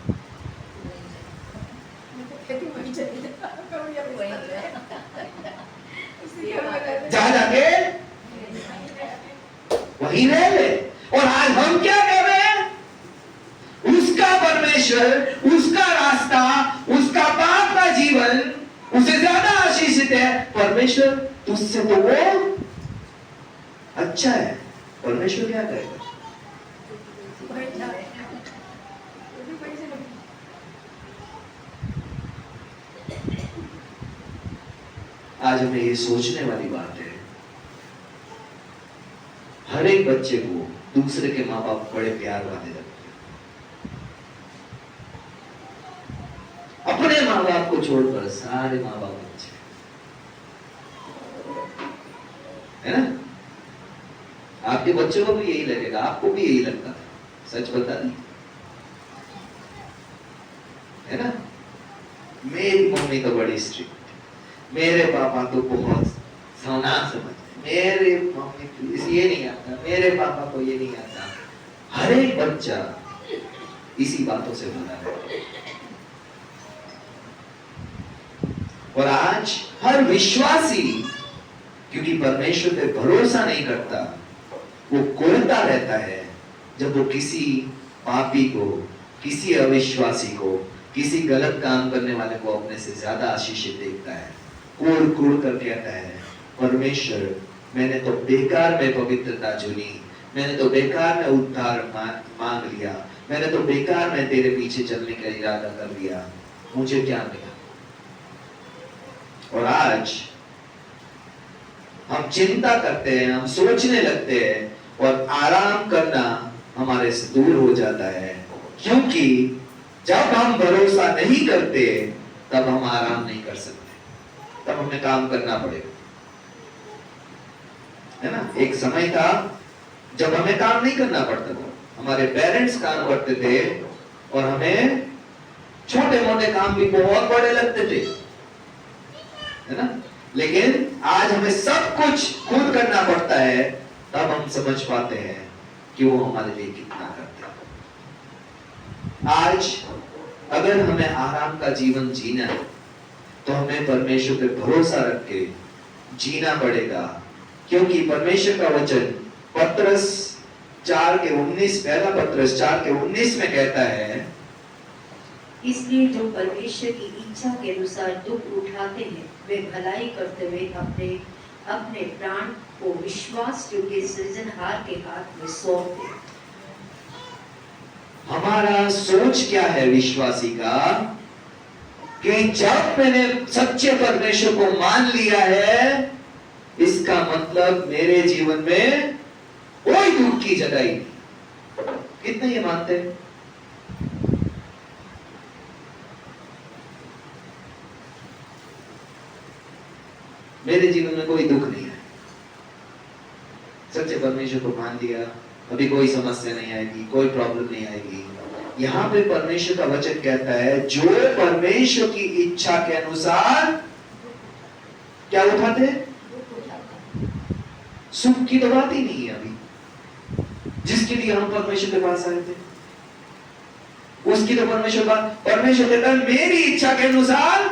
जहां जाके वहीं रह ले। और आज हम क्या कर रहे हैं? उसका परमेश्वर, उसका रास्ता, उसका पाप का जीवन उसे ज्यादा आशीषित है। परमेश्वर तुझसे तो वो अच्छा है। परमेश्वर क्या कहेगा? आज हमें ये सोचने वाली बात है हर एक बच्चे को दूसरे के माँ बाप बड़े प्यार वाले लगते हैं। अपने माँ बाप को छोड़कर सारे माँ बाप अच्छे है ना। आपके बच्चों को भी यही लगेगा, आपको भी यही लगता था, सच बता दी है ना। मेरी मम्मी तो बड़ी स्ट्रिक्ट, मेरे पापा तो बहुत सोना समझ, मेरे मम्मी को ये नहीं आता, मेरे पापा को ये नहीं आता। हर एक बच्चा इसी बातों से बना है। और आज हर विश्वासी क्योंकि परमेश्वर पे भरोसा नहीं करता, वो कोरता रहता है जब वो किसी पापी को, किसी अविश्वासी को, किसी गलत काम करने वाले को अपने से ज्यादा आशीषित देखता है। कोड़ कोड़ कर कहता है, परमेश्वर मैंने तो बेकार में पवित्रता चुनी, मैंने तो बेकार में उद्धार मांग लिया, मैंने तो बेकार में तेरे पीछे चलने का इरादा कर लिया, मुझे क्या मिला। और आज हम चिंता करते हैं, हम सोचने लगते हैं और आराम करना हमारे से दूर हो जाता है, क्योंकि जब हम भरोसा नहीं करते तब हम आराम नहीं कर सकते, तब हमें काम करना पड़ेगा, है ना। एक समय था जब हमें काम नहीं करना पड़ता था, हमारे पेरेंट्स काम करते थे और हमें छोटे मोटे काम भी बहुत बड़े लगते थे, है ना। लेकिन आज हमें सब कुछ खुद करना पड़ता है, तब हम समझ पाते हैं कि वो हमारे लिए कितना करते हैं। आज अगर हमें आराम का जीवन जीना है तो हमें परमेश्वर पे भरोसा रख के जीना पड़ेगा, क्योंकि परमेश्वर का वचन पत्रस 4:19, पहला पत्रस 4:19 में कहता है, इसलिए जो परमेश्वर की इच्छा के अनुसार दुख उठाते हैं वे भलाई करते हुए अपने अपने प्राण को विश्वास योग्य सृजनहार के हाथ में सौंप दें। हमारा सोच क्या है विश्वासी का, कि जब मैंने सच्चे परमेश्वर को मान लिया है, इसका मतलब मेरे जीवन में कोई दुख की जगह ही नहीं। कितने ये मानते हैं? मेरे जीवन में कोई दुख नहीं है, सच्चे परमेश्वर को मान लिया, अभी कोई समस्या नहीं आएगी, कोई प्रॉब्लम नहीं आएगी। यहाँ पे परमेश्वर का वचन कहता है, जो परमेश्वर की इच्छा के अनुसार क्या उठाते हैं, सुख की तो बात ही नहीं है अभी, जिसके लिए हम परमेश्वर के पास आए थे उसकी तो परमेश्वर कहता है मेरी इच्छा के अनुसार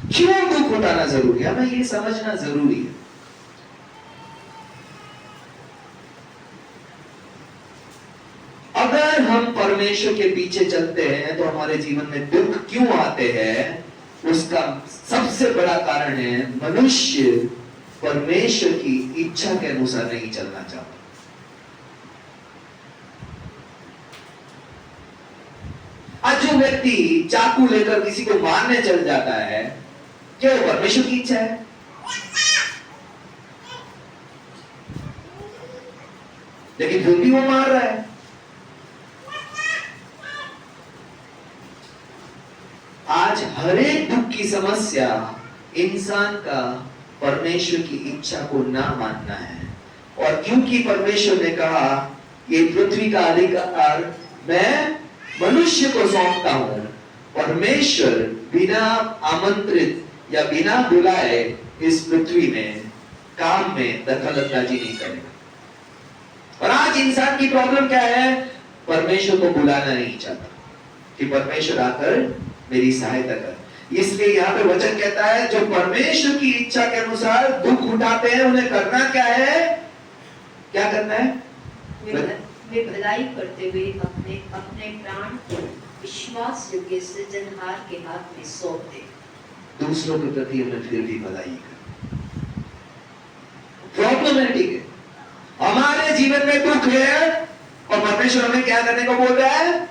क्यों दुख उठाना जरूरी है, हमें ये समझना जरूरी है। अगर हम परमेश्वर के पीछे चलते हैं तो हमारे जीवन में दुख क्यों आते हैं, उसका सबसे बड़ा कारण है मनुष्य परमेश्वर की इच्छा के अनुसार नहीं चलना चाहता। आज जो व्यक्ति चाकू लेकर किसी को मारने चल जाता है, क्या वो परमेश्वर की इच्छा है? लेकिन फिर भी वो मार रहा है। आज हर एक दुख की समस्या इंसान का परमेश्वर की इच्छा को ना मानना है। और क्योंकि परमेश्वर ने कहा ये पृथ्वी का अधिकार मैं मनुष्य को सौंपता हूं, परमेश्वर बिना आमंत्रित या बिना बुलाए इस पृथ्वी में काम में दखलंदाजी नहीं करेगा। और आज इंसान की प्रॉब्लम क्या है, परमेश्वर को बुलाना नहीं चाहता कि परमेश्वर आकर मेरी सहायता कर। इसलिए यहाँ पे वचन कहता है जो परमेश्वर की इच्छा के अनुसार दुख उठाते हैं उन्हें करना क्या है, क्या करना है, वे भलाई करते हुए अपने अपने प्राण को विश्वास योग्य सृजनहार के हाथ में सौंप दे। दूसरों के प्रति हमें फिर भी भलाई कर। प्रॉब्लमेटिक है, हमारे जीवन में दुख है और परमेश्वर हमें क्या करने को बोल रहा है,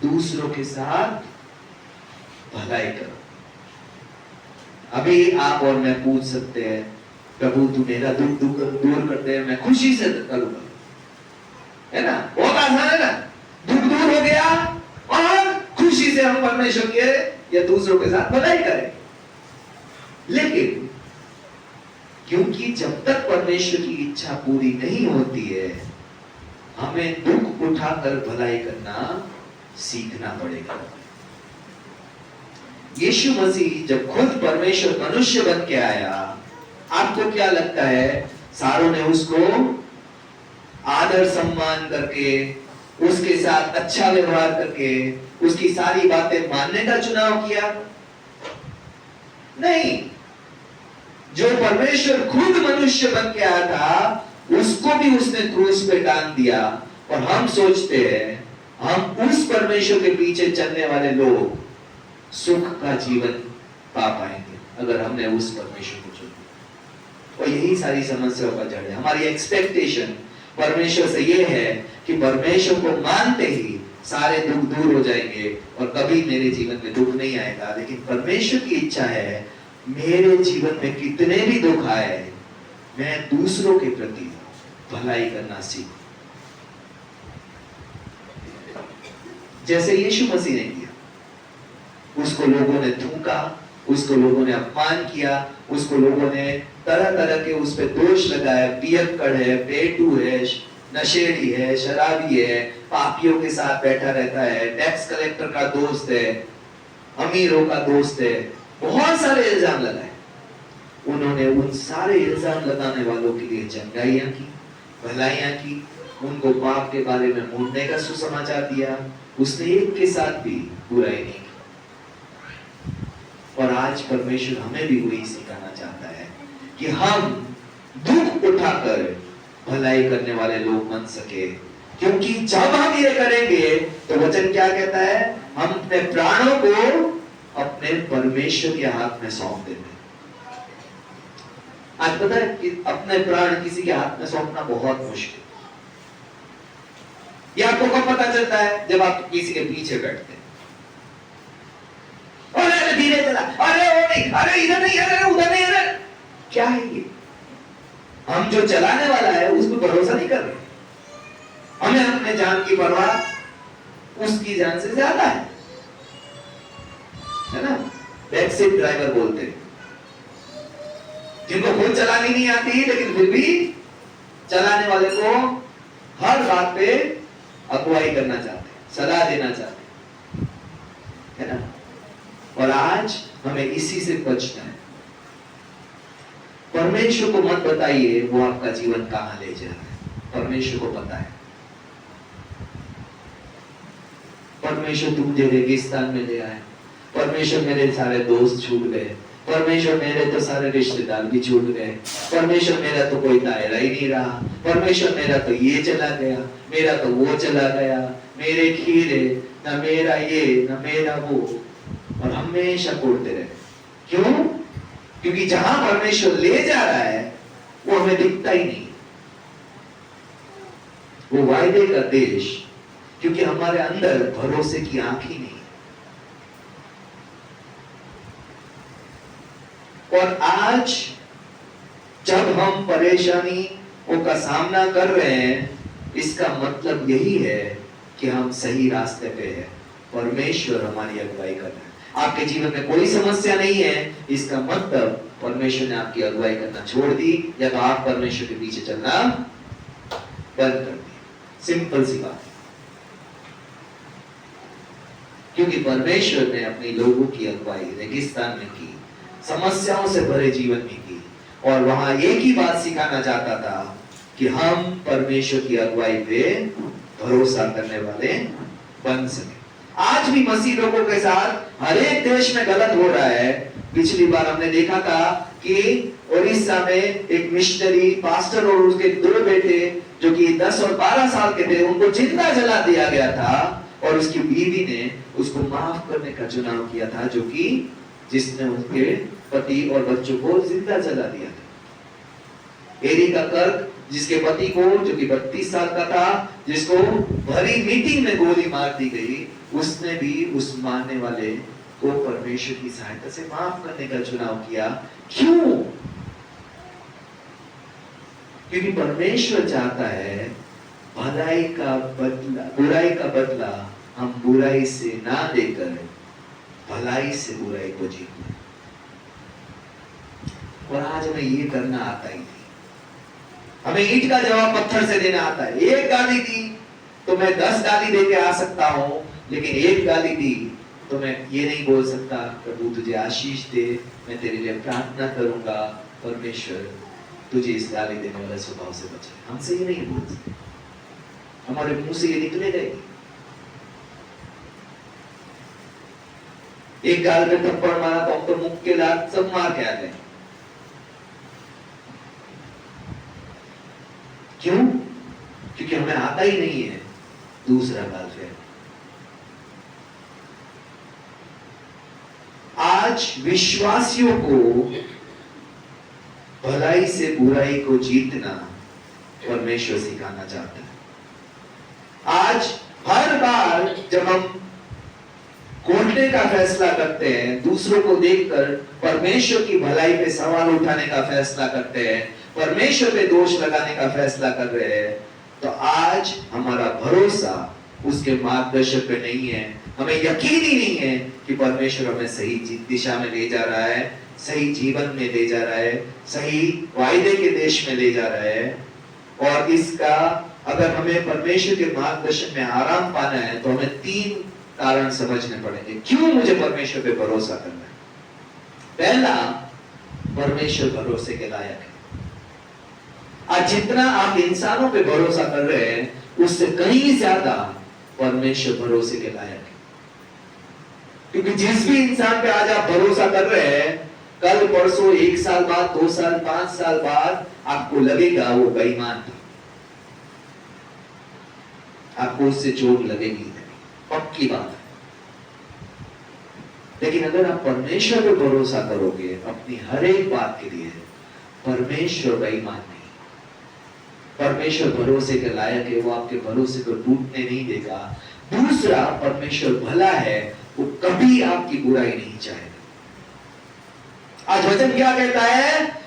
दूसरों के साथ भलाई करो। अभी आप और मैं पूछ सकते हैं प्रभु तू मेरा दुख दूर कर दे, मैं खुशी से करूंगा, है ना? बहुत आसान है ना? दुख दूर हो गया और खुशी से हम परमेश्वर के या दूसरों के साथ भलाई करें। लेकिन क्योंकि जब तक परमेश्वर की इच्छा पूरी नहीं होती है, हमें दुख उठाकर भलाई करना सीखना पड़ेगा। यीशु मसीह जब खुद परमेश्वर मनुष्य बन के आया, आपको क्या लगता है सारों ने उसको आदर सम्मान करके, उसके साथ अच्छा व्यवहार करके, उसकी सारी बातें मानने का चुनाव किया? नहीं। जो परमेश्वर खुद मनुष्य बन के आया था, उसको भी उसने क्रूस पे टांग दिया। और हम सोचते हैं हम उस परमेश्वर के पीछे चलने वाले लोग सुख का जीवन पा पाएंगे अगर हमने उस परमेश्वर को चुना। और यही सारी समस्याओं का जड़ है। हमारी एक्सपेक्टेशन परमेश्वर से ये है कि परमेश्वर को मानते ही सारे दुख दूर हो जाएंगे और कभी मेरे जीवन में दुख नहीं आएगा। लेकिन परमेश्वर की इच्छा है मेरे जीवन में कितने भी दुख आए, मैं दूसरों के प्रति भलाई करना सीखूं, जैसे यीशु मसीह ने किया। उसको लोगों ने थूका, उसको लोगों ने अपमान किया, उसको लोगों ने तरह तरह के उस पर दोष लगाया, पियक्कड़ है, पेटू है, नशेड़ी है, शराबी है, पापियों के साथ बैठा रहता है, टैक्स कलेक्टर का दोस्त है, अमीरों का दोस्त है, बहुत सारे इल्जाम लगाए। उन्होंने उन सारे इल्जाम लगाने वालों के लिए चंगाइयां की, भलाइयां की, उनको पाप के बारे में मुड़ने का सुसमाचार दिया। उसने एक के साथ भी बुराई नहीं की। और आज परमेश्वर हमें भी वही सिखाना चाहता है कि हम दुख उठाकर भलाई करने वाले लोग बन सके। क्योंकि जब हम ये करेंगे तो वचन क्या कहता है? हम अपने प्राणों को अपने परमेश्वर के हाथ में सौंप देते हैं। आज पता है कि अपने प्राण किसी के हाथ में सौंपना बहुत मुश्किल। ये आपको कब पता चलता है? जब आप किसी के पीछे बैठते हैं। अरे धीरे चला, अरे वो नहीं, अरे इधर नहीं, अरे उधर नहीं, अरे क्या है ये? हम जो चलाने वाला है उस पर भरोसा नहीं कर रहे। हमें अपने जान की परवाह उसकी जान से ज्यादा है ना? बैक सीट ड्राइवर बोलते हैं, जिनको खुद चलानी नहीं आती लेकिन फिर भी चलाने वाले को हर बात पे अगुवाई करना चाहते हैं, सलाह देना चाहते हैं, है ना? और आज हमें इसी से बचना है। परमेश्वर को मत बताइए वो आपका जीवन कहां ले जा रहा है। परमेश्वर को पता है। परमेश्वर तुम मुझे रेगिस्तान में ले आए, परमेश्वर मेरे सारे दोस्त छूट गए, परमेश्वर मेरे तो सारे रिश्तेदार भी छूट गए, परमेश्वर मेरा तो कोई दायरा ही नहीं रहा, परमेश्वर मेरा तो ये चला गया, मेरा तो वो चला गया, मेरे खीरे, ना मेरा ये ना मेरा वो, और हमेशा कोड़ते रहे। क्यों? क्योंकि जहां परमेश्वर ले जा रहा है वो हमें दिखता ही नहीं। वो वायदे का देश, क्योंकि हमारे अंदर भरोसे की आंख ही नहीं। और आज जब हम परेशानियों का सामना कर रहे हैं, इसका मतलब यही है कि हम सही रास्ते पे हैं। परमेश्वर हमारी अगुवाई कर रहा है। आपके जीवन में कोई समस्या नहीं है, इसका मतलब परमेश्वर ने आपकी अगुवाई करना छोड़ दी, या तो आप परमेश्वर के पीछे चलना बंद कर दिया। सिंपल सी बात। क्योंकि परमेश्वर ने अपने लोगों की अगुवाई रेगिस्तान में की, समस्याओं से भरे जीवन में की, और वहां एक ही बात सिखाना चाहता था कि हम परमेश्वर की अगुवाई पे भरोसा करने वाले बन सके। आज भी मसीह लोगों के साथ हर एक देश में गलत हो रहा है। पिछली बार हमने देखा था कि ओडिशा में एक मिशनरी पास्टर और उसके 2 बेटे जो कि 10 और 12 साल के थे, उनको जिंदा जला दिया गया था, और उसकी बीवी ने उसको माफ करने का चुनाव किया था, जो कि जिसने उसके पति और बच्चों को जिंदा जला दिया था। एरिका कर्क, जिसके पति को, जो कि 32 साल का था, जिसको भरी मीटिंग में गोली मार दी गई, उसने भी उस मारने वाले को परमेश्वर की सहायता से माफ करने का चुनाव किया। क्यों? क्योंकि परमेश्वर चाहता है भलाई का बदला, बुराई का बदला हम बुराई से ना देकर भलाई से बुराई को जीतना। और आज हमें ये करना आता ही नहीं। हमें ईंट का जवाब पत्थर से देना आता है। एक गाली दी तो मैं 10 गाली देके आ सकता हूं, लेकिन एक गाली दी तो मैं ये नहीं बोल सकता प्रभु तुझे आशीष दे, मैं तेरे लिए प्रार्थना करूंगा परमेश्वर तुझे इस गाली देने वाले स्वभाव से बचाए। हमसे ये नहीं बोल सकते, हमारे मुंह से ये निकलेगा ही। एक गाल में थप्पड़ मारा तो हम तो मुंह के लात सब मार के आ गए। क्यों? क्योंकि हमें आता ही नहीं है दूसरा गाल फेर। आज विश्वासियों को भलाई से बुराई को जीतना परमेश्वर सिखाना चाहता है। आज हर बार जब हम कोटने का फैसला करते हैं, दूसरों को देखकर परमेश्वर की भलाई पे सवाल उठाने का फैसला करते हैं, परमेश्वर पे दोष लगाने का फैसला कर रहे हैं, तो आज हमारा भरोसा उसके मार्गदर्शन पे नहीं है। हमें यकीन ही नहीं है कि परमेश्वर हमें सही दिशा में ले जा रहा है, सही जीवन में ले जा रहा है, सही वायदे के देश में ले जा रहा है। और इसका अगर हमें परमेश्वर के मार्गदर्शन में आराम पाना है तो हमें 3 कारण समझने पड़ेंगे क्यों मुझे परमेश्वर पे भरोसा करना है। पहला, परमेश्वर भरोसे के लायक है। आज जितना आप इंसानों पे भरोसा कर रहे हैं उससे कहीं ज्यादा परमेश्वर भरोसे के लायक है। क्योंकि जिस भी इंसान पे आज आप भरोसा कर रहे हैं, कल परसों 1 साल बाद, 2 साल, 5 साल बाद आपको लगेगा वो बेईमान था, आपको उससे चोट लगेगी, पक्की बात है। लेकिन अगर आप परमेश्वर पे भरोसा करोगे अपनी हर एक बात के लिए, परमेश्वर बेईमान नहीं, परमेश्वर भरोसे के लायक है, वो आपके भरोसे को टूटने नहीं देगा। दूसरा, परमेश्वर भला है, वो कभी आपकी बुराई नहीं चाहेगा। आज वचन क्या कहता है?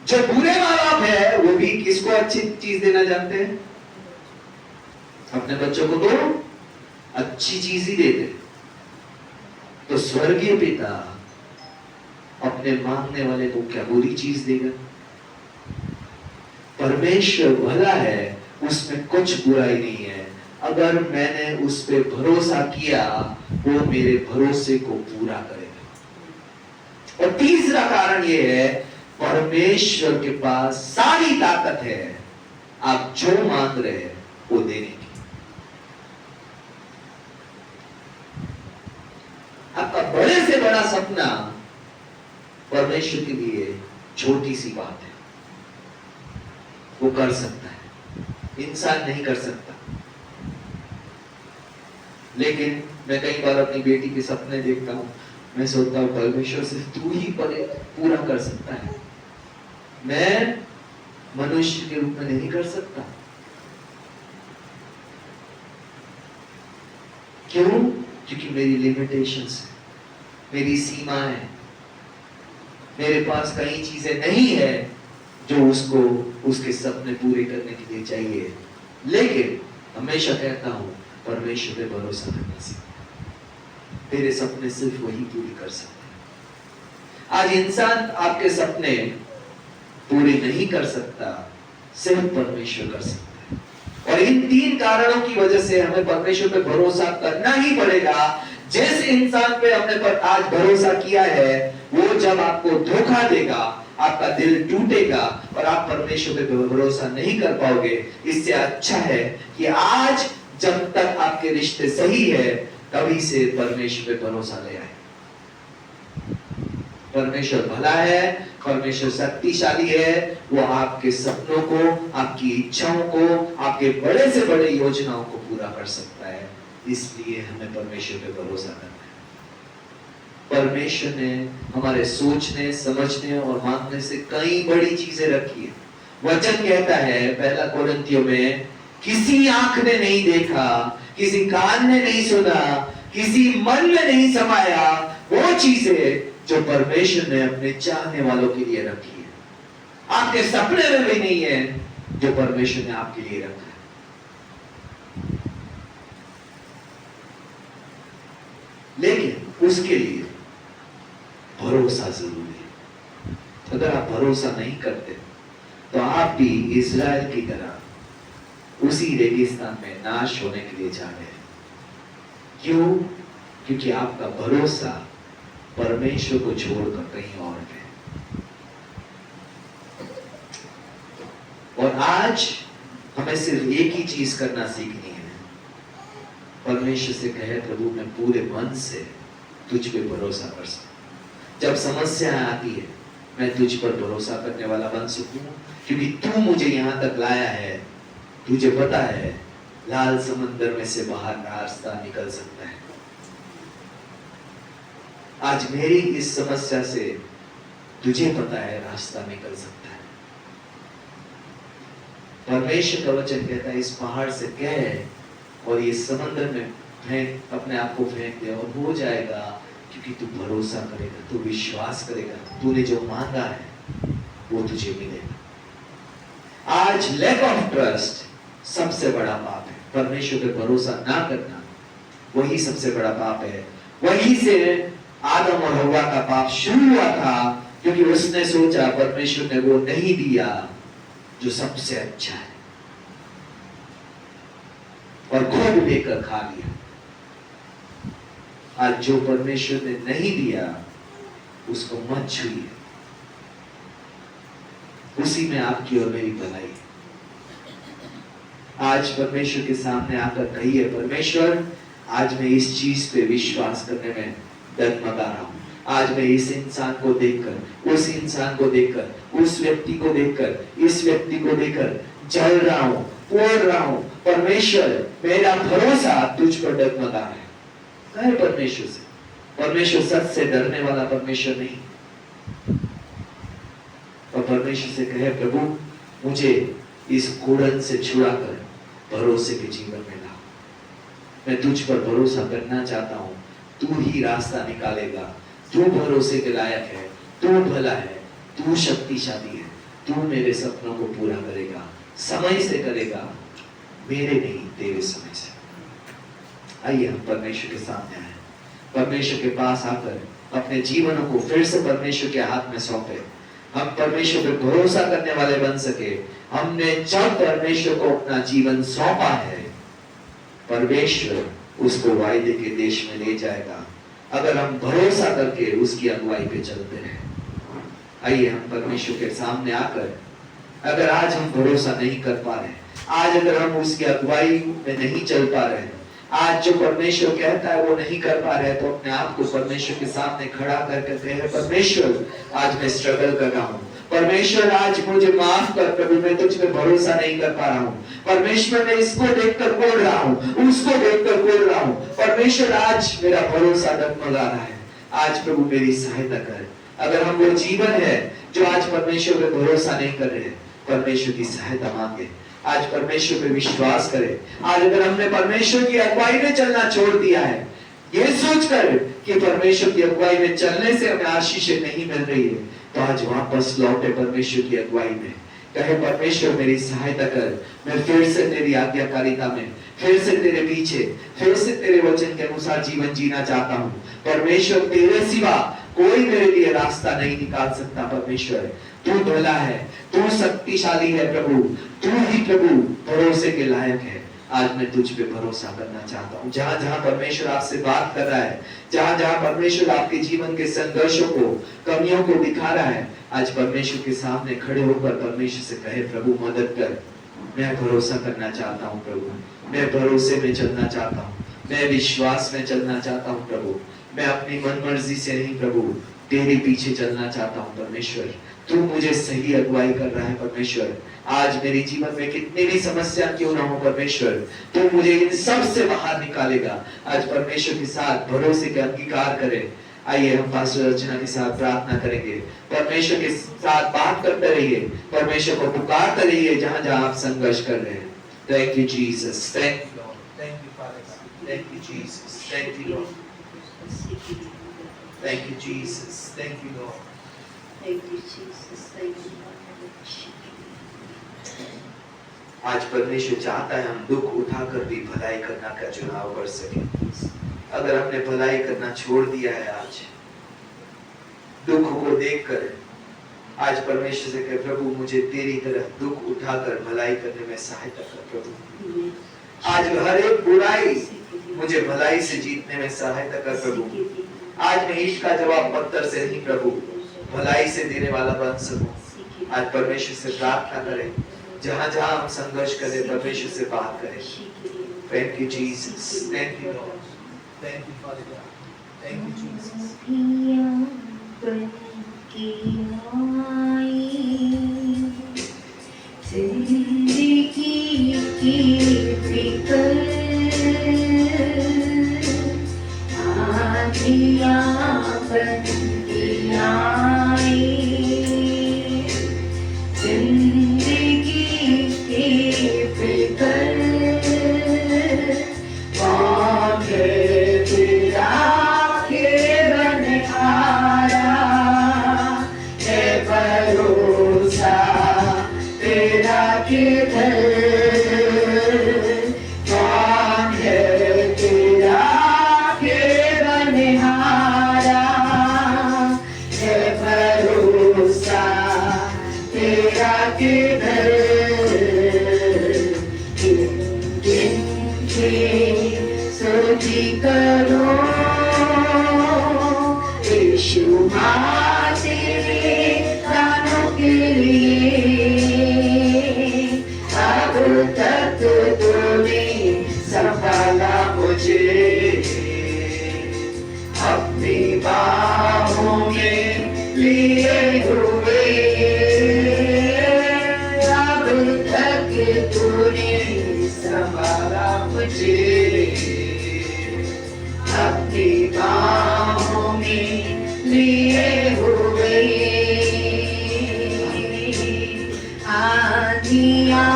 जो बुरे माँ बाप है वो भी किसको अच्छी चीज देना जानते हैं? अपने बच्चों को तो अच्छी चीज ही देते। तो स्वर्गीय पिता अपने मांगने वाले को क्या बुरी चीज देगा? परमेश्वर भला है, उसमें कुछ बुराई नहीं है। अगर मैंने उस पे भरोसा किया, वो मेरे भरोसे को पूरा करेगा। और तीसरा कारण ये है, परमेश्वर के पास सारी ताकत है आप जो मांग रहे हैं वो देने की। आपका बड़े से बड़ा सपना परमेश्वर के लिए छोटी सी बात है, वो कर सकता है, इंसान नहीं कर सकता। लेकिन मैं कई बार अपनी बेटी के सपने देखता हूं, मैं सोचता हूं परमेश्वर सिर्फ तू ही पूरा कर सकता है, मैं मनुष्य के रूप में नहीं कर सकता। क्यों? क्योंकि मेरी लिमिटेशंस है, मेरी सीमाएं हैं, मेरे पास कई चीजें नहीं है जो उसको उसके सपने पूरे करने के लिए चाहिए। लेकिन हमेशा कहता हूं परमेश्वर पे भरोसा करना सीख, तेरे सपने सिर्फ वही पूरी कर सकते हैं। आज इंसान आपके सपने पूरे नहीं कर सकता, सिर्फ परमेश्वर कर सकता है। और इन 3 कारणों की वजह से हमें परमेश्वर पे भरोसा करना ही पड़ेगा। जिस इंसान पे हमने पर आज भरोसा किया है, वो जब आपको धोखा देगा, आपका दिल टूटेगा और आप परमेश्वर पे भरोसा नहीं कर पाओगे। इससे अच्छा है कि आज जब तक आपके रिश्ते सही है, तभी से परमेश्वर पे भरोसा ले आए। परमेश्वर भला है, परमेश्वर शक्तिशाली है, वो आपके सपनों को, आपकी इच्छाओं को, आपके बड़े से बड़े योजनाओं को पूरा कर सकता है। इसलिए हमें परमेश्वर पे भरोसा करना है। परमेश्वर ने हमारे सोचने, समझने और मांगने से कई बड़ी चीजें रखी है। वचन कहता है 1 कोरिन्थियों में, किसी आंख ने नहीं देखा, किसी कान ने नहीं सुना, किसी मन में नहीं समाया वो चीजें जो परमेश्वर ने अपने चाहने वालों के लिए रखी है। आपके सपने में भी नहीं है, जो परमेश्वर ने आपके लिए रखा है। लेकिन उसके लिए भरोसा जरूरी है। अगर आप भरोसा नहीं करते तो आप भी इज़राइल की तरह उसी रेगिस्तान में नाश होने के लिए जा रहे हैं। क्यों? क्योंकि आपका भरोसा परमेश्वर को छोड़कर कहीं और है। और आज हमें सिर्फ एक ही चीज करना सीखनी है, परमेश्वर से कहे प्रभु मैं पूरे मन से तुझ पे भरोसा कर सकूं। जब समस्या आती है मैं तुझ पर भरोसा करने वाला बन सकूं, क्योंकि तू मुझे यहां तक लाया है। तुझे पता है लाल समंदर में से बाहर रास्ता निकल सकता है। आज मेरी इस समस्या से तुझे पता है रास्ता निकल सकता है। परमेश्वर का वचन कहता है इस पहाड़ से कह और ये समंदर में फेंक, अपने आप को फेंक दे और हो जाएगा, क्योंकि तू भरोसा करेगा, तू विश्वास करेगा, तूने जो मांगा है वो तुझे मिलेगा। आज लैक ऑफ ट्रस्ट सबसे बड़ा पाप है। परमेश्वर पे भरोसा ना करना वही सबसे बड़ा पाप है। वही से आदम और हव्वा का पाप शुरू हुआ था, क्योंकि उसने सोचा परमेश्वर ने वो नहीं दिया जो सबसे अच्छा है और खुद लेकर खा लिया। आज जो परमेश्वर ने नहीं दिया उसको मत छूइए, उसी में आपकी और मेरी भलाई है। आज परमेश्वर के सामने आकर कहिए परमेश्वर आज मैं इस चीज पे विश्वास करने में डगमगा रहा हूं। आज मैं इस इंसान को देखकर, उस इंसान को देखकर, उस व्यक्ति को देखकर, इस व्यक्ति को देखकर जल रहा हूं, पोड़ रहा हूं। परमेश्वर मेरा भरोसा तुझ पर डगमगा है। कहे परमेश्वर से। परमेश्वर सच से डरने वाला परमेश्वर नहीं। और परमेश्वर से कहे प्रभु मुझे इस कूड़न से छुड़ाकर भरोसे के जीवन में ला। मैं तुझ पर भरोसा करना चाहता हूं। तू ही रास्ता निकालेगा। तू भरोसे के लायक है, तू भला है, तू शक्तिशाली है, तू मेरे सपनों को पूरा करेगा, समय से करेगा, मेरे नहीं तेरे समय से। आइए हम परमेश्वर के सामने आए, परमेश्वर के पास आकर अपने जीवनों को फिर से परमेश्वर के हाथ में सौंपे। हम परमेश्वर पर भरोसा करने वाले बन सके। हमने जब परमेश्वर को अपना जीवन सौंपा है, परमेश्वर उसको वायदे के देश में ले जाएगा, अगर हम भरोसा करके उसकी अगुवाई पे चलते हैं। आइए हम परमेश्वर के सामने आकर, अगर आज हम भरोसा नहीं कर पा रहे, आज अगर हम उसकी अगुवाई में नहीं चल पा रहे, आज जो परमेश्वर कहता है वो नहीं कर पा रहे, तो अपने आप को परमेश्वर के सामने खड़ा करके कहे परमेश्वर आज मैं स्ट्रगल कर रहा हूँ। परमेश्वर आज मुझे माफ कर प्रभु, मैं तुझ पे भरोसा नहीं कर पा रहा हूँ। परमेश्वर मैं इसको देखकर बोल रहा हूँ, उसको देखकर बोल रहा हूँ। परमेश्वर आज मेरा भरोसा डगमगा रहा है। आज प्रभु मेरी सहायता कर। अगर हम वो जीवन है जो आज परमेश्वर पे भरोसा नहीं कर रहे, परमेश्वर की सहायता मांगे। आज परमेश्वर पे विश्वास करें। आज अगर हमने परमेश्वर की अगुवाई में चलना छोड़ दिया है, ये सोचकर कि परमेश्वर की अगुवाई में चलने से हमें आशीषें नहीं मिल रही है, तो आज वापस लौटे परमेश्वर की अगुवाई में। कहे परमेश्वर मेरी सहायता कर, मैं फिर से तेरी आज्ञाकारिता में, फिर से तेरे पीछे, फिर से तेरे वचन के अनुसार जीवन जीना चाहता हूँ। परमेश्वर तेरे सिवा कोई मेरे लिए रास्ता नहीं निकाल सकता। परमेश्वर तू भला है, तू शक्तिशाली है प्रभु, तू ही प्रभु भरोसे के लायक है। आज मैं तुझ पे भरोसा करना चाहता हूँ। जहां जहां परमेश्वर आपसे बात कर रहा है, जहां जहां परमेश्वर आपके जीवन के संघर्षों को, कमियों को दिखा रहा है, आज परमेश्वर के सामने खड़े होकर परमेश्वर से कहे प्रभु मदद कर। मैं भरोसा करना चाहता हूँ प्रभु, मैं भरोसे में चलना चाहता हूँ, मैं विश्वास में चलना चाहता हूँ प्रभु, मैं अपनी मन मर्जी से नहीं प्रभु तेरे पीछे चलना चाहता हूँ। परमेश्वर तू मुझे सही अगुवाई कर रहा है। परमेश्वर आज मेरे जीवन में कितनी भी समस्या क्यों ना हो, परमेश्वर तू मुझे इन सब से बाहर निकालेगा। आज परमेश्वर के साथ भरोसे का अंगीकार करें। आइए हम पास्टर रचना के साथ प्रार्थना करेंगे। परमेश्वर के साथ बात करते रहिए, परमेश्वर को पुकारते रहिए जहां जहां आप संघर्ष कर रहे हैं। Thank you Jesus, thank you Lord, thank you father, thank you Jesus, thank you Lord, thank you Jesus, thank you Lord, Thank you, Jesus. Thank you, Lord. आज परमेश्वर चाहता है हम दुख उठाकर भी भलाई करना का चुनाव कर सके। अगर हमने भलाई करना छोड़ दिया है, आज दुख को देखकर आज परमेश्वर से कहे, प्रभु मुझे तेरी तरफ दुख उठाकर भलाई करने में सहायता कर प्रभु। आज हर एक बुराई मुझे भलाई से जीतने में सहायता कर प्रभु। आज मैं ईश का जवाब पत्थर से नहीं प्रभु, भलाई से देने वाला बन सकूं। आज परमेश्वर से प्रार्थना करें, जहां जहां हम संघर्ष करें परमेश्वर से बात करें। Thank you Jesus, thank you Lord, thank you father God, thank you Jesus. जिंदगी की फिक्र आँधियाँ बन के आई, जिंदगी की फिक्र कौन है तेरा के बनहारा, है भरोसा तेरा किधर, कौन है तेरा के बनहारा, है भरोसा तेरा किधर। स्तुति करो यीशु माँ तेरे दानों के लिए, अब तक तूने संभाला मुझे, अपनी बाहों में लिए हुए, अब तक तूने संभाला मुझे, अपनी बाहों में लिए हुए। आँधियाँ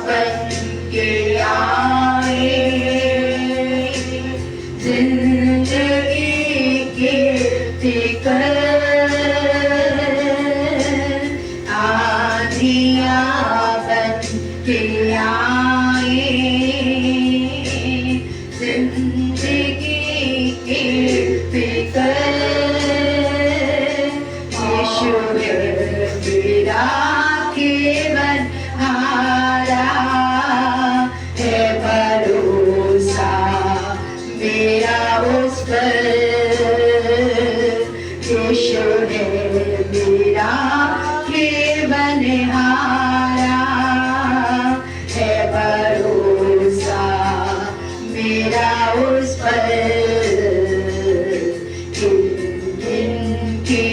बन के आए, जिंदगी के फिक्र, आँधियाँ बन के आए, जिंदगी की फिक्र, यीशु है मेरा केवल हारा, है भरोसा मेरा उस पर, यीशु है मेरा केवल हारा, है भरोसा मेरा उस पर। इनकी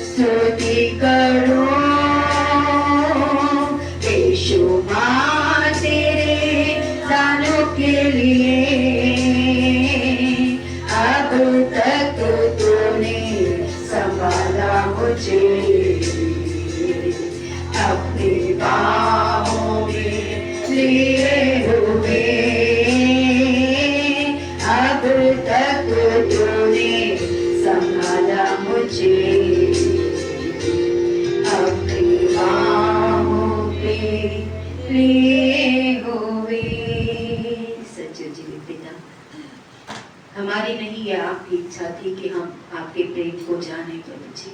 स्तुति करो यीशु माँ तेरे दानों के लिए, अब तक तूने संभाला मुझे, अपनी बाहों में लिए हुए, अब तक तूने संभाला मुझे, अपनी बाहों में लिए हुए। सच्चे जीवित पिता, हमारी नहीं है आपकी इच्छा थी कि हम आपके प्रेम को जाने प्रभु जी।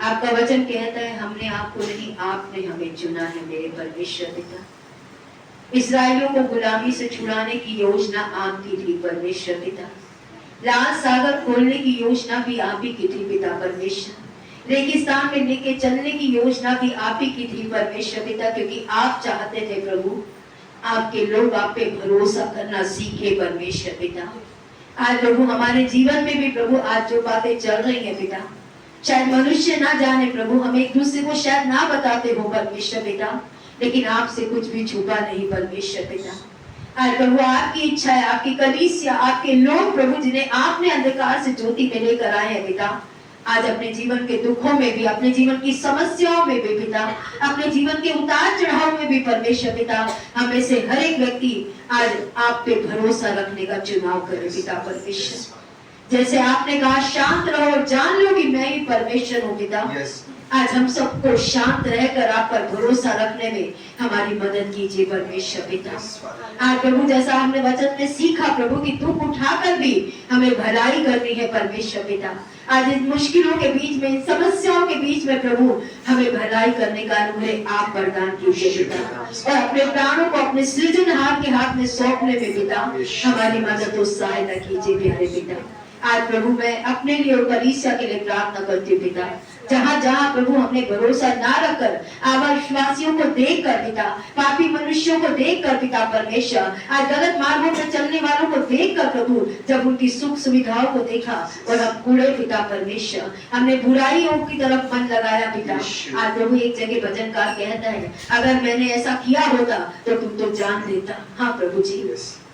आपका वचन कहता है हमने आपको नहीं, आपने हमें चुना है मेरे परमेश्वर पिता। इस्राएलियों को गुलामी से छुड़ाने की योजना आपकी थी परमेश्वर पिता। लाल सागर खोलने की योजना भी आप ही की थी पिता परमेश्वर। रेगिस्तान में लेके चलने की योजना भी आप ही की थी परमेश्वर पिता, क्योंकि आप चाहते थे प्रभु आपके लोग आप पे भरोसा करना सीखे परमेश्वर पिता। आज प्रभु हमारे जीवन में भी प्रभु आज जो बातें चल रही है पिता, शायद मनुष्य ना जाने प्रभु, हम एक दूसरे को शायद ना बताते हो परमेश्वर पिता, लेकिन आपसे कुछ भी छुपा नहीं परमेश्वर पिता। आज प्रभु आपकी इच्छा है आपकी कलीसिया, आपके लोग प्रभु जिन्हें आपने अंधकार से ज्योति में लेकर आए हैं पिता, आज अपने जीवन के दुखों में भी, अपने जीवन की समस्याओं में भी पिता, अपने जीवन के उतार चढ़ाव में भी परमेश्वर पिता, हमें से हर एक व्यक्ति आज आप पे भरोसा रखने का चुनाव करे पिता परमेश्वर। जैसे आपने कहा शांत रहो और जान लो कि मैं ही परमेश्वर हूँ पिता, आज हम सबको शांत रहकर आप पर भरोसा रखने में हमारी मदद कीजिए परमेश्वर पिता। आज प्रभु जैसा हमने वचन में सीखा प्रभु की दुख उठाकर भी हमें भलाई करनी है परमेश्वर पिता। आज इन मुश्किलों के बीच में, इन समस्याओं के बीच में प्रभु हमें भलाई करने का अनुग्रह आप प्रदान कीजिए पिता, और अपने प्राणों को अपने सृजनहार के हाथ में सौंपने में पिता हमारी मदद और सहायता कीजिए प्यारे पिता। आज प्रभु मैं अपने लिए और कलीसिया के लिए प्रार्थना करती हूँ पिता, जहाँ जहाँ प्रभु हमने भरोसा ना रखकर अविश्वासियों को देखकर पिता, पापी मनुष्यों को देखकर पिता परमेश्वर, आज गलत मार्गों पर चलने वालों को देखकर प्रभु, जब उनकी सुख सुविधाओं को देखा और अब कूड़े पिता परमेश्वर, हमने बुराइयों की तरफ मन लगाया पिता। आज प्रभु एक जगह भजनकार कहता है, अगर मैंने ऐसा किया होता तो तुम तो जान देता। हाँ प्रभु जी,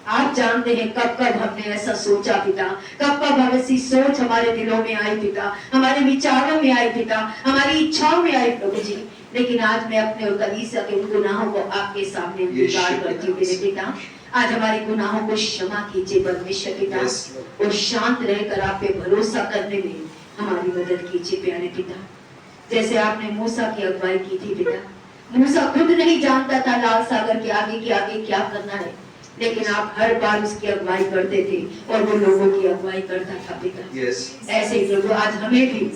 आप जानते हैं कब कब हमने ऐसा सोचा पिता, कब कब ऐसी सोच हमारे दिलों में आई पिता, हमारे विचारों में आई पिता, हमारी इच्छाओं में आई प्रभु जी। लेकिन आज मैं अपने और कलीसिया के उन गुनाहों को आपके सामने अंगीकार करती हूँ मेरे पिता। आज हमारे गुनाहों को क्षमा कीजिए परमेश्वर पिता, और शांत रहकर आप पे भरोसा करने में हमारी मदद कीजिए प्यारे पिता। जैसे आपने मूसा की अगुवाई की थी पिता, मूसा खुद नहीं जानता था लाल सागर के आगे क्या करना है, लेकिन आप हर बार उसकी अगुवाई करते थे और वो लोगों की अगुवाई करता था पिता। ऐसे ही प्रभु आज हमें भी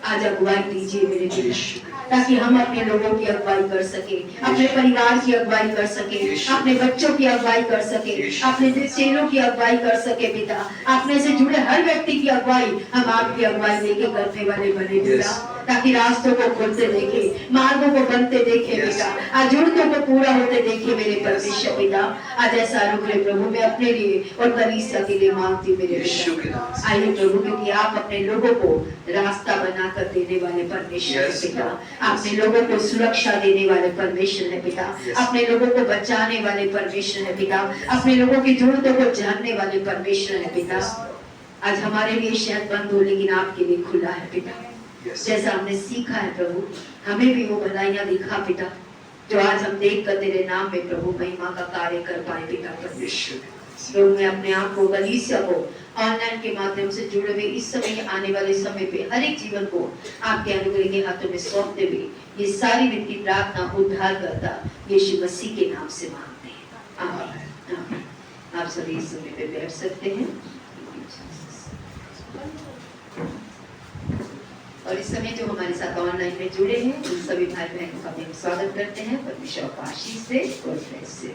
आज अगुवाई दीजिए मेरे पिता, ताकि हम अपने लोगों की अगुवाई कर सके, अपने परिवार की अगुवाई कर सके, अपने बच्चों की अगुवाई कर सके, अपने चेलों की अगुवाई कर सके पिता। अपने से जुड़े हर व्यक्ति की अगुवाई हम आपकी अगुवाई लेके करने वाले बने पिता, ताकि रास्तों को खुलते देखे, मार्गों को बनते देखे पिता, आज जरूरतों को पूरा होते देखे मेरे परमेश्वर पिता। आज ऐसा अनुग्रह प्रभु मैं अपने लिए और कलीसिया के लिए मांगती मेरे पिता। आइए प्रभु, क्योंकि आप अपने लोगों को रास्ता बनाकर देने वाले परमेश्वर है पिता, अपने लोगों को सुरक्षा देने वाले परमेश्वर है पिता, अपने लोगों को बचाने वाले परमेश्वर है पिता, अपने लोगों की जरूरतों को जानने वाले परमेश्वर है पिता। आज हमारे लिए शायद बंद हो, लेकिन आपके लिए खुला है पिता। जैसा हमने सीखा है प्रभु, हमें भी वो भलाइयां दिखा पिता, जो आज हम देख कर तेरे नाम में प्रभु महिमा का कार्य कर पाए पिता परमेश्वर। प्रभु मैं अपने आप को, कलीसिया को, ऑनलाइन के माध्यम से जुड़े हुए इस समय आने वाले समय पे हर एक जीवन को आपके अनुग्रह के हाथों में सौंपते हुए ये सारी विनती प्रार्थना उद्धार करता यीशु मसीह के नाम से मांगते हैं, आमीन। आप सभी इस समय पे बैठ सकते हैं। और इस समय जो हमारे साथ ऑनलाइन में जुड़े हैं उन सभी भाई बहनों का भी स्वागत करते हैं परमेश्वर का आशीष से और प्रेम से।